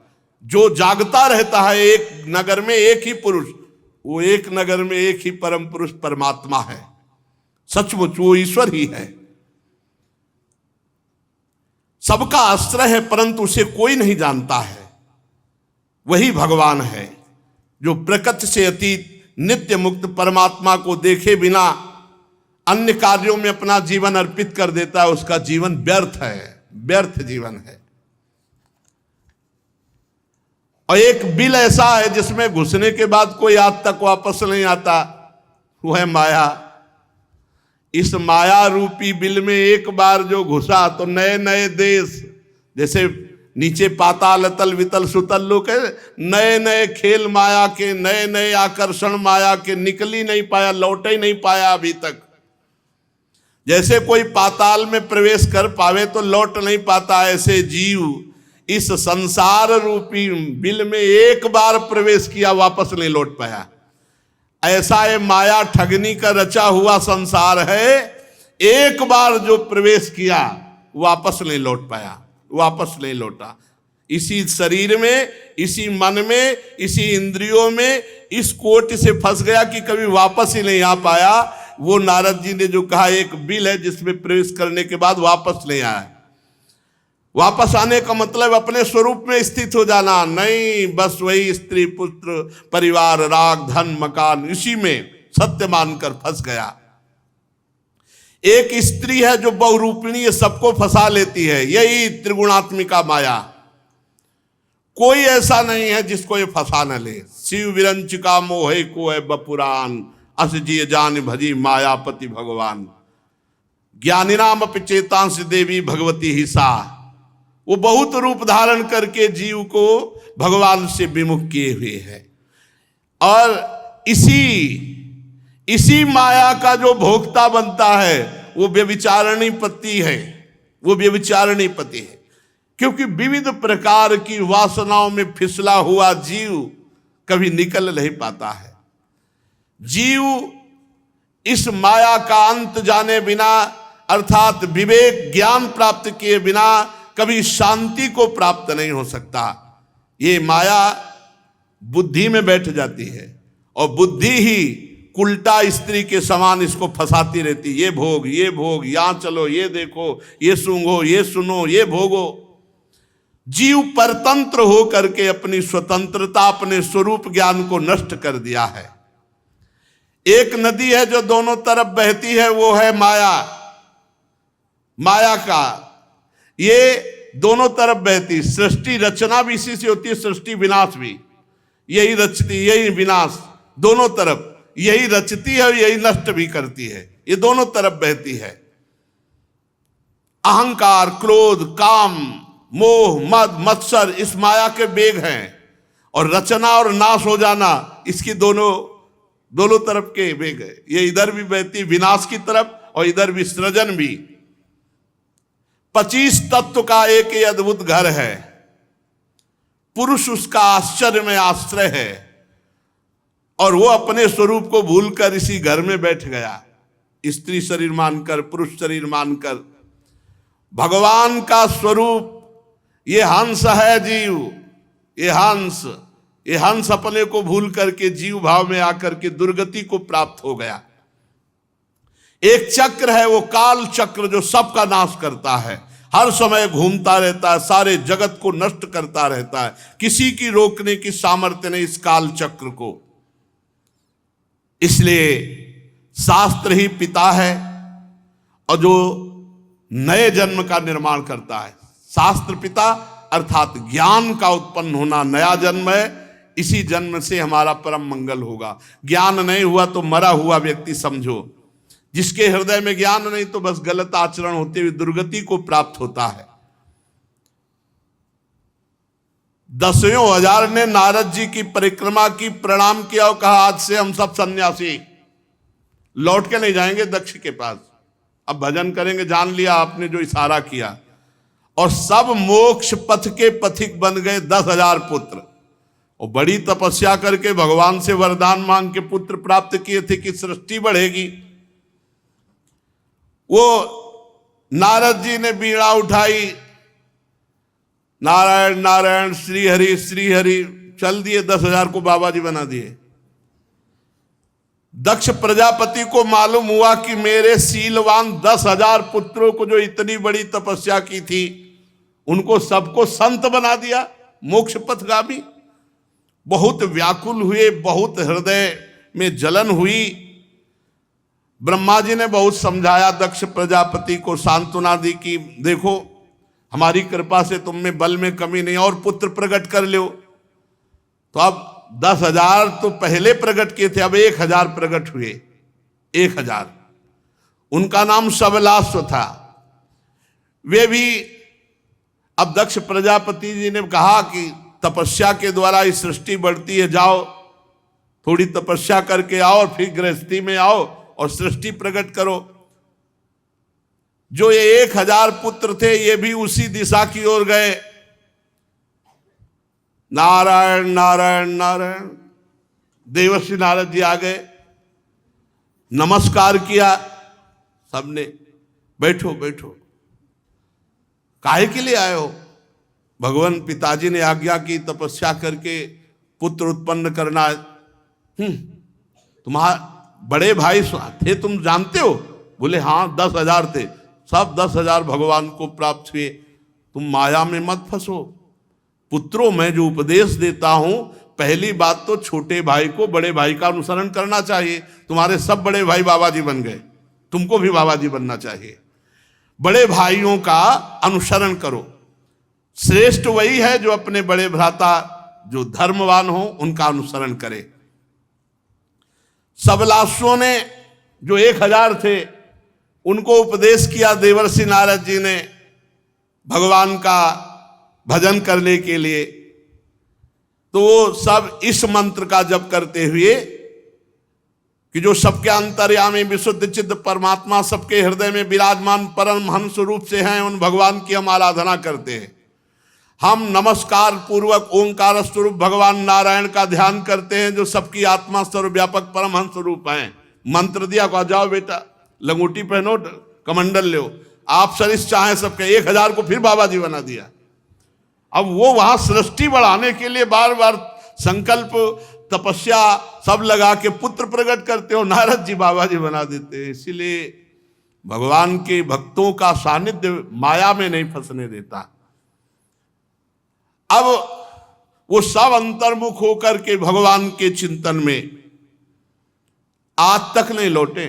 जो जागता रहता है एक नगर में एक ही पुरुष, वो एक नगर में एक ही परम पुरुष परमात्मा है, सचमुच वो ईश्वर ही है। सबका आश्रय है, परंतु उसे कोई नहीं जानता है। वही भगवान है जो प्रकृति से अतीत नित्य मुक्त परमात्मा को देखे बिना अन्य कार्यों में अपना जीवन अर्पित कर देता है। उसका जीवन व्यर्थ है, व्यर्थ जीवन है। और एक बिल ऐसा है जिसमें घुसने के बाद कोई आज तक वापस नहीं आता, वो है माया। इस माया रूपी बिल में एक बार जो घुसा तो नए नए देश, जैसे नीचे पाताल तल वितल सुतल लोक है, नए नए खेल माया के, नए नए आकर्षण माया के, निकल ही नहीं पाया, लौट ही नहीं पाया अभी तक। जैसे कोई पाताल में प्रवेश कर पावे तो लौट नहीं पाता, ऐसे जीव इस संसार रूपी बिल में एक बार प्रवेश किया, वापस नहीं लौट पाया। ऐसा ये माया ठगनी का रचा हुआ संसार है, एक बार जो प्रवेश किया वापस नहीं लौट पाया, वापस नहीं लौटा। इसी शरीर में, इसी मन में, इसी इंद्रियों में इस कोट से फंस गया कि कभी वापस ही नहीं आ पाया। वो नारद जी ने जो कहा एक बिल है जिसमें प्रवेश करने के बाद वापस नहीं आया। वापस आने का मतलब अपने स्वरूप में स्थित हो जाना नहीं, बस वही स्त्री पुत्र परिवार राग धन मकान, इसी में सत्य मानकर फंस गया। एक स्त्री है जो बहुरूपिणी सबको फंसा लेती है, यही त्रिगुणात्मिका माया। कोई ऐसा नहीं है जिसको ये फंसा न ले। शिव विरंचिका मोहे को है बपुरान, अस जिय जान भजी मायापति भगवान। ज्ञानी नाम चेतांश देवी भगवती ही सा। वो बहुत रूप धारण करके जीव को भगवान से विमुख किए हुए है। और इसी माया का जो भोक्ता बनता है वो व्यभिचारिणी पति है, वो व्यभिचारिणी पति है। क्योंकि विविध प्रकार की वासनाओं में फिसला हुआ जीव कभी निकल नहीं पाता है। जीव इस माया का अंत जाने बिना, अर्थात विवेक ज्ञान प्राप्त किए बिना कभी शांति को प्राप्त नहीं हो सकता। ये माया बुद्धि में बैठ जाती है और बुद्धि ही उल्टा स्त्री के समान इसको फंसाती रहती। ये भोग, ये भोग, यहां चलो, ये देखो, ये सूंघो, ये सुनो, ये भोगो। जीव परतंत्र हो करके अपनी स्वतंत्रता, अपने स्वरूप ज्ञान को नष्ट कर दिया है। एक नदी है जो दोनों तरफ बहती है, वो है माया। माया का ये दोनों तरफ बहती। सृष्टि रचना भी इसी से होती है, सृष्टि विनाश भी यही रचती, यही विनाश, दोनों तरफ यही रचती है और यही नष्ट भी करती है। ये दोनों तरफ बहती है। अहंकार, क्रोध, काम, मोह, मद, मत्सर इस माया के वेग हैं, और रचना और नाश हो जाना इसकी दोनों तरफ के वेग है। ये इधर भी बहती विनाश की तरफ और इधर भी सृजन भी। 25 तत्व का एक ही अद्भुत घर है। पुरुष उसका आश्चर्य में आश्रय है, और वो अपने स्वरूप को भूलकर इसी घर में बैठ गया, स्त्री शरीर मानकर, पुरुष शरीर मानकर। भगवान का स्वरूप ये हंस है जीव, ये हंस अपने को भूल करके जीव भाव में आकर के दुर्गति को प्राप्त हो गया। एक चक्र है वो काल चक्र जो सबका नाश करता है, हर समय घूमता रहता है, सारे जगत को नष्ट करता रहता है, किसी की रोकने की सामर्थ्य नहीं इस काल चक्र को। इसलिए शास्त्र ही पिता है और जो नए जन्म का निर्माण करता है। शास्त्र पिता अर्थात ज्ञान का उत्पन्न होना नया जन्म है, इसी जन्म से हमारा परम मंगल होगा। ज्ञान नहीं हुआ तो मरा हुआ व्यक्ति समझो, जिसके हृदय में ज्ञान नहीं तो बस गलत आचरण होते हुए दुर्गति को प्राप्त होता है। 10,000 ने नारद जी की परिक्रमा की, प्रणाम किया और कहा आज से हम सब सन्यासी, लौट के नहीं जाएंगे दक्ष के पास, अब भजन करेंगे, जान लिया आपने जो इशारा किया। और सब मोक्ष पथ के पथिक बन गए 10,000 पुत्र, और बड़ी तपस्या करके भगवान से वरदान मांग के पुत्र प्राप्त किए थे कि सृष्टि बढ़ेगी। वो नारद जी ने बीड़ा उठाई, नारायण नारायण श्री हरि श्री हरि, चल दिए, 10,000 को बाबा जी बना दिए। दक्ष प्रजापति को मालूम हुआ कि मेरे शीलवान 10,000 पुत्रों को जो इतनी बड़ी तपस्या की थी उनको सबको संत बना दिया, मोक्ष पथगामी। बहुत व्याकुल हुए, बहुत हृदय में जलन हुई। ब्रह्मा जी ने बहुत समझाया, दक्ष प्रजापति को सांत्वना दी कि देखो हमारी कृपा से तुम में बल में कमी नहीं, और पुत्र प्रकट कर लो। तो अब 10,000 तो पहले प्रकट किए थे, अब 1,000 प्रकट हुए, 1,000। उनका नाम सबलाश्व था। वे भी अब दक्ष प्रजापति जी ने कहा कि तपस्या के द्वारा इस सृष्टि बढ़ती है, जाओ थोड़ी तपस्या करके आओ और फिर गृहस्थी में आओ और सृष्टि प्रकट करो। जो ये 1,000 पुत्र थे ये भी उसी दिशा की ओर गए, नारायण नारायण नारायण। देवर्षि नारद जी आ गए, नमस्कार किया सबने, बैठो बैठो, काहे के लिए आए हो? भगवान पिताजी ने आज्ञा की तपस्या करके पुत्र उत्पन्न करना। तुम्हारा बड़े भाई थे, तुम जानते हो? बोले हाँ 10,000 थे, सब 10,000 भगवान को प्राप्त हुए। तुम माया में मत फंसो। पुत्रों मैं जो उपदेश देता हूं, पहली बात तो छोटे भाई को बड़े भाई का अनुसरण करना चाहिए। तुम्हारे सब बड़े भाई बाबा जी बन गए, तुमको भी बाबा जी बनना चाहिए। बड़े भाइयों का अनुसरण करो। श्रेष्ठ वही है जो अपने बड़े भ्राता जो धर्मवान हो उनका अनुसरण करे। सबलाश्वों ने जो 1,000 थे उनको उपदेश किया देवर्षि नारद जी ने भगवान का भजन करने के लिए। तो वो सब इस मंत्र का जप करते हुए कि जो सबके अंतर्यामी विशुद्ध चित्त परमात्मा सबके हृदय में विराजमान परमहंस रूप से हैं, उन भगवान की हम आराधना करते हैं। हम नमस्कार पूर्वक ओंकार स्वरूप भगवान नारायण का ध्यान करते हैं जो सबकी आत्मा सर्वव्यापक परमहंस रूप हैं। मंत्र दिया को जाओ बेटा, लंगोटी पहनो, कमंडल लो, आप सरिस चाहें सबके। 1,000 को फिर बाबा जी बना दिया। अब वो वहां सृष्टि बढ़ाने के लिए बार बार संकल्प तपस्या सब लगा के पुत्र प्रकट करते हो, नारद जी बाबा जी बना देते हैं। इसीलिए भगवान के भक्तों का सानिध्य माया में नहीं फंसने देता। अब वो सब अंतर्मुख होकर के भगवान के चिंतन में आज तक नहीं लौटे।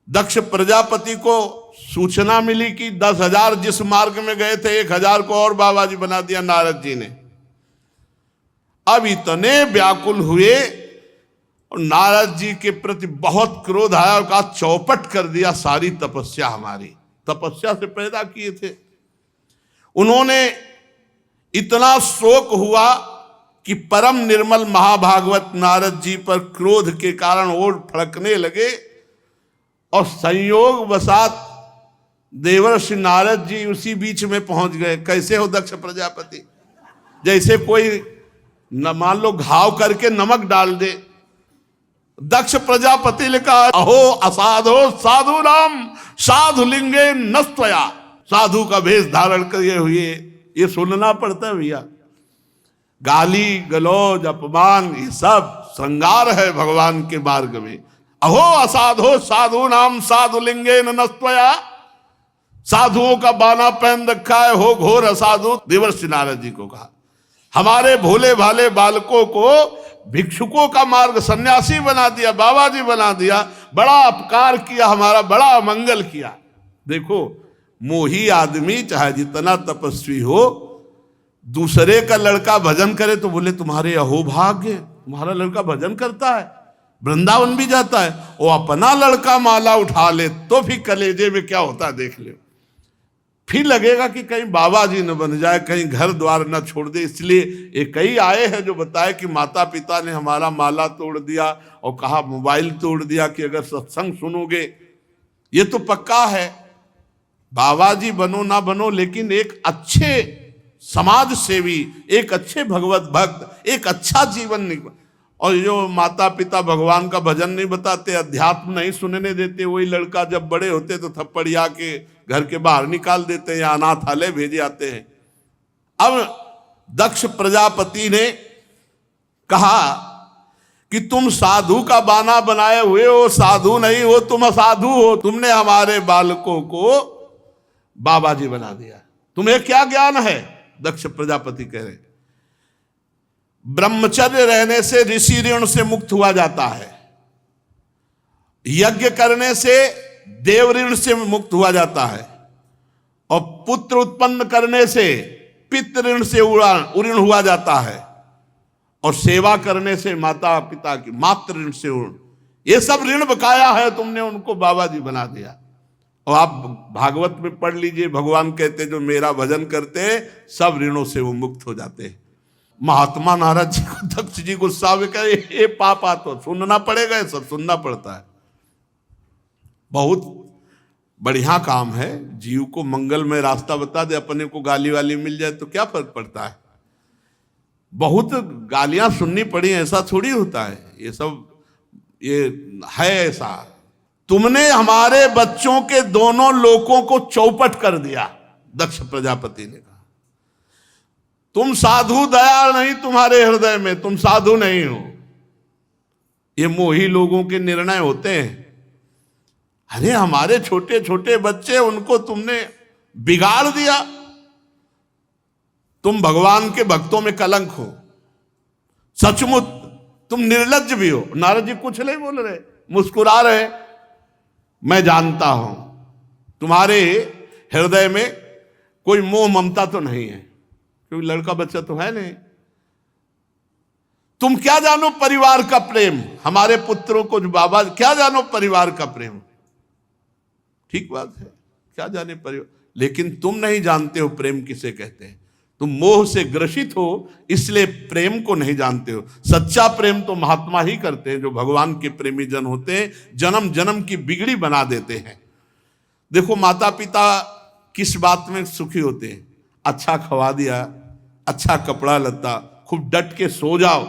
दक्ष प्रजापति को सूचना मिली कि 10,000 जिस मार्ग में गए थे 1,000 को और बाबा जी बना दिया नारद जी ने। अब इतने व्याकुल हुए और नारद जी के प्रति बहुत क्रोध आया और कहा चौपट कर दिया सारी तपस्या, हमारी तपस्या से पैदा किए थे। उन्होंने इतना शोक हुआ कि परम निर्मल महाभागवत नारद जी पर क्रोध के कारण ओठ फड़कने लगे और संयोग वसात देवर्षि नारद जी उसी बीच में पहुंच गए। कैसे हो दक्ष प्रजापति? जैसे कोई न मान लो घाव करके नमक डाल दे। दक्ष प्रजापति ने कहा अहो असाधो साधु नाम साधु लिंगे नस्त्वया। साधु का भेष धारण किए हुए ये सुनना पड़ता है भैया। गाली गलौज अपमान ये सब श्रृंगार है भगवान के मार्ग में। अहो असाधो साधु नाम साधु लिंगे नस्त्वया, साधुओं का बाना पहन रखा है, हो घोर असाधु। देवर्षि नारद जी को कहा हमारे भोले भाले बालकों को भिक्षुकों का मार्ग सन्यासी बना दिया, बाबा जी बना दिया, बड़ा अपकार किया, हमारा बड़ा अमंगल किया। देखो मोही आदमी चाहे जितना तपस्वी हो, दूसरे का लड़का भजन करे तो बोले तुम्हारे अहोभाग्य, तुम्हारा लड़का भजन करता है, वृंदावन भी जाता है। वो अपना लड़का माला उठा ले तो फिर कलेजे में क्या होता है देख ले। फिर लगेगा कि कहीं बाबा जी न बन जाए, कहीं घर द्वार न छोड़ दे। इसलिए एक कई आए हैं जो बताए कि माता पिता ने हमारा माला तोड़ दिया और कहा मोबाइल तोड़ दिया कि अगर सत्संग सुनोगे। ये तो पक्का है, बाबा जी बनो ना बनो, लेकिन एक अच्छे समाज सेवी, एक अच्छे भगवत भक्त, एक अच्छा जीवन निकल। और जो माता पिता भगवान का भजन नहीं बताते, अध्यात्म नहीं सुनने देते, वही लड़का जब बड़े होते तो थप्पड़िया के घर के बाहर निकाल देते हैं या अनाथालय भेजे जाते हैं। अब दक्ष प्रजापति ने कहा कि तुम साधु का बाना बनाए हुए हो, साधु नहीं हो, तुम असाधु हो। तुमने हमारे बालकों को बाबा जी बना दिया, तुम्हें क्या ज्ञान है? दक्ष प्रजापति कह रहे ब्रह्मचर्य रहने से ऋषि ऋण से मुक्त हुआ जाता है, यज्ञ करने से देव ऋण से मुक्त हुआ जाता है, और पुत्र उत्पन्न करने से पितृ ऋण से ऋण हुआ जाता है, और सेवा करने से माता पिता की मातृ ऋण से ऋण। ये सब ऋण बकाया है, तुमने उनको बाबा जी बना दिया। और आप भागवत में पढ़ लीजिए, भगवान कहते जो मेरा भजन करते सब ऋणों से वो मुक्त हो जाते हैं। महात्मा नारद जी को दक्ष जी गुस्सा में कहे ये पापा तो सुनना पड़ेगा, ये सब सुनना पड़ता है। बहुत बढ़िया काम है, जीव को मंगल में रास्ता बता दे, अपने को गाली वाली मिल जाए तो क्या फर्क पड़ता है। बहुत गालियां सुननी पड़ी, ऐसा थोड़ी होता है, ये सब ये है ऐसा। तुमने हमारे बच्चों के दोनों लोकों को चौपट कर दिया, दक्ष प्रजापति ने कहा। तुम साधु दया नहीं तुम्हारे हृदय में, तुम साधु नहीं हो। ये मोही लोगों के निर्णय होते हैं। अरे हमारे छोटे छोटे बच्चे, उनको तुमने बिगाड़ दिया। तुम भगवान के भक्तों में कलंक हो, सचमुच तुम निर्लज्ज भी हो। नारद जी कुछ नहीं बोल रहे, मुस्कुरा रहे। मैं जानता हूं तुम्हारे हृदय में कोई मोह ममता तो नहीं है, क्योंकि लड़का बच्चा तो है नहीं। तुम क्या जानो परिवार का प्रेम, हमारे पुत्रों को जो बाबा, क्या जानो परिवार का प्रेम। ठीक बात है, क्या जाने परिवार, लेकिन तुम नहीं जानते हो प्रेम किसे कहते हैं। तुम मोह से ग्रसित हो, इसलिए प्रेम को नहीं जानते हो। सच्चा प्रेम तो महात्मा ही करते हैं, जो भगवान के प्रेमी जन होते हैं, जन्म जन्म की बिगड़ी बना देते हैं। देखो माता पिता किस बात में सुखी होते हैं, अच्छा खवा दिया, अच्छा कपड़ा लत्ता, खूब डट के सो जाओ,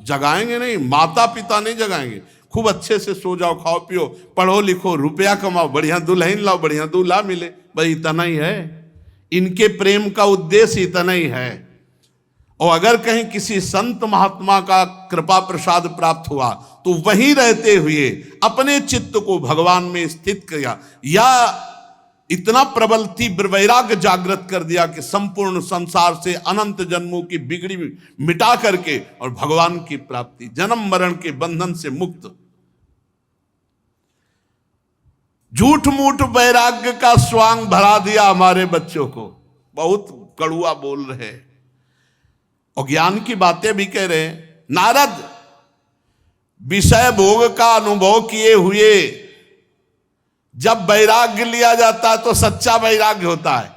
जगाएंगे नहीं, माता पिता नहीं जगाएंगे। खूब अच्छे से सो जाओ, खाओ पियो, पढ़ो लिखो, रुपया कमाओ, बढ़िया दुल्हन लाओ, बढ़िया दूल्हा मिले, भाई इतना ही है। इनके प्रेम का उद्देश्य इतना ही है। और अगर कहीं किसी संत महात्मा का कृपा प्रसाद प्राप्त हुआ तो वहीं रहते हुए अपने चित्त को भगवान में स्थित किया, या इतना प्रबल तीव्र वैराग्य जागृत कर दिया कि संपूर्ण संसार से अनंत जन्मों की बिगड़ी मिटा करके और भगवान की प्राप्ति, जन्म मरण के बंधन से मुक्त। झूठ मूठ वैराग्य का स्वांग भरा दिया हमारे बच्चों को, बहुत कड़ुआ बोल रहे हैं और ज्ञान की बातें भी कह रहे हैं। नारद विषय भोग का अनुभव किए हुए जब वैराग्य लिया जाता है तो सच्चा वैराग्य होता है,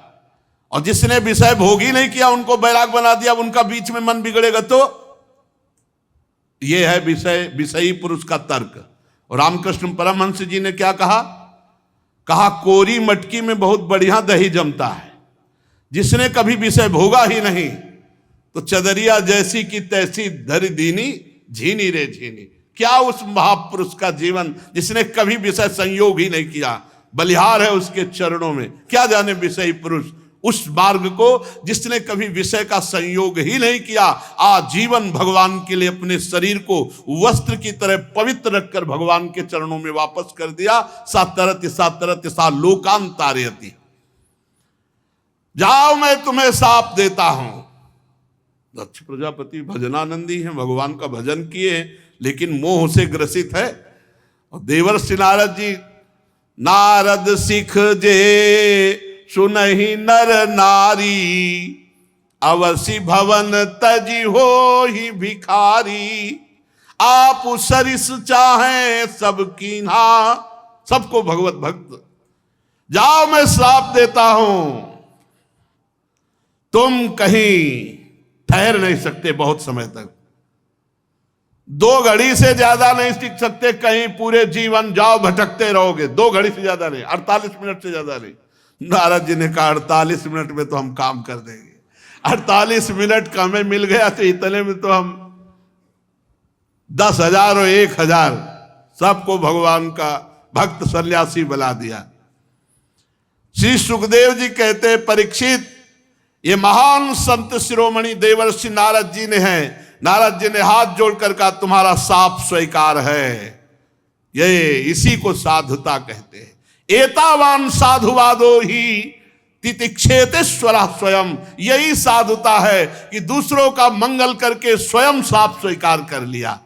और जिसने विषय भोग ही नहीं किया उनको वैराग बना दिया, उनका बीच में मन बिगड़ेगा। तो यह है विषयी पुरुष का तर्क। और रामकृष्ण परमहंस जी ने क्या कहा, कोरी मटकी में बहुत बढ़िया दही जमता है। जिसने कभी विषय भोगा ही नहीं तो चदरिया जैसी की तैसी धरी दीनी, झीनी रे झीनी। क्या उस महापुरुष का जीवन जिसने कभी विषय संयोग ही नहीं किया, बलिहार है उसके चरणों में। क्या जाने विषयी पुरुष उस मार्ग को जिसने कभी विषय का संयोग ही नहीं किया, आजीवन भगवान के लिए अपने शरीर को वस्त्र की तरह पवित्र रखकर भगवान के चरणों में वापस कर दिया। सातरत सा लोकांतारयति, जाओ मैं तुम्हें साप देता हूं। दक्ष प्रजापति भजनानंदी हैं, भगवान का भजन किए, लेकिन मोह से ग्रसित है। और देवर्षि नारद जी, नारद सिख जे सुनहि नर नारी, अवसि भवन तजी हो ही भिखारी। आप सरिस चाहें सब कीन्हा, सबको भगवत भक्त, जाओ मैं श्राप देता हूं, तुम कहीं ठहर नहीं सकते बहुत समय तक, 2 घड़ी से ज्यादा नहीं टिक सकते, कहीं पूरे जीवन जाओ भटकते रहोगे। 2 घड़ी से ज्यादा नहीं, 48 मिनट से ज्यादा नहीं। नारद जी ने कहा 48 मिनट में तो हम काम कर देंगे। 48 मिनट का हमें मिल गया तो इतने में तो हम 10,000 और 1,000 सबको भगवान का भक्त सन्यासी बना दिया। श्री सुखदेव जी कहते, परीक्षित, ये महान संत शिरोमणि देवर्षि नारद जी ने है। नारद जी ने हाथ जोड़कर कहा, तुम्हारा साप स्वीकार है। ये इसी को साधुता कहते हैं। एतावान साधुवादो ही तितिक्षेतेश्वर स्वयं, यही साधुता है कि दूसरों का मंगल करके स्वयं साप स्वीकार कर लिया।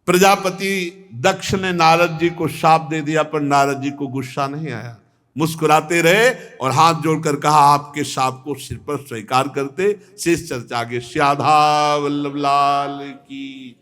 प्रजापति दक्ष ने नारद जी को शाप दे दिया, पर नारद जी को गुस्सा नहीं आया, मुस्कुराते रहे और हाथ जोड़कर कहा, आपके शाप को सिर पर स्वीकार करते। शेष चर्चा आगे। श्याधा वल्लभ लाल की।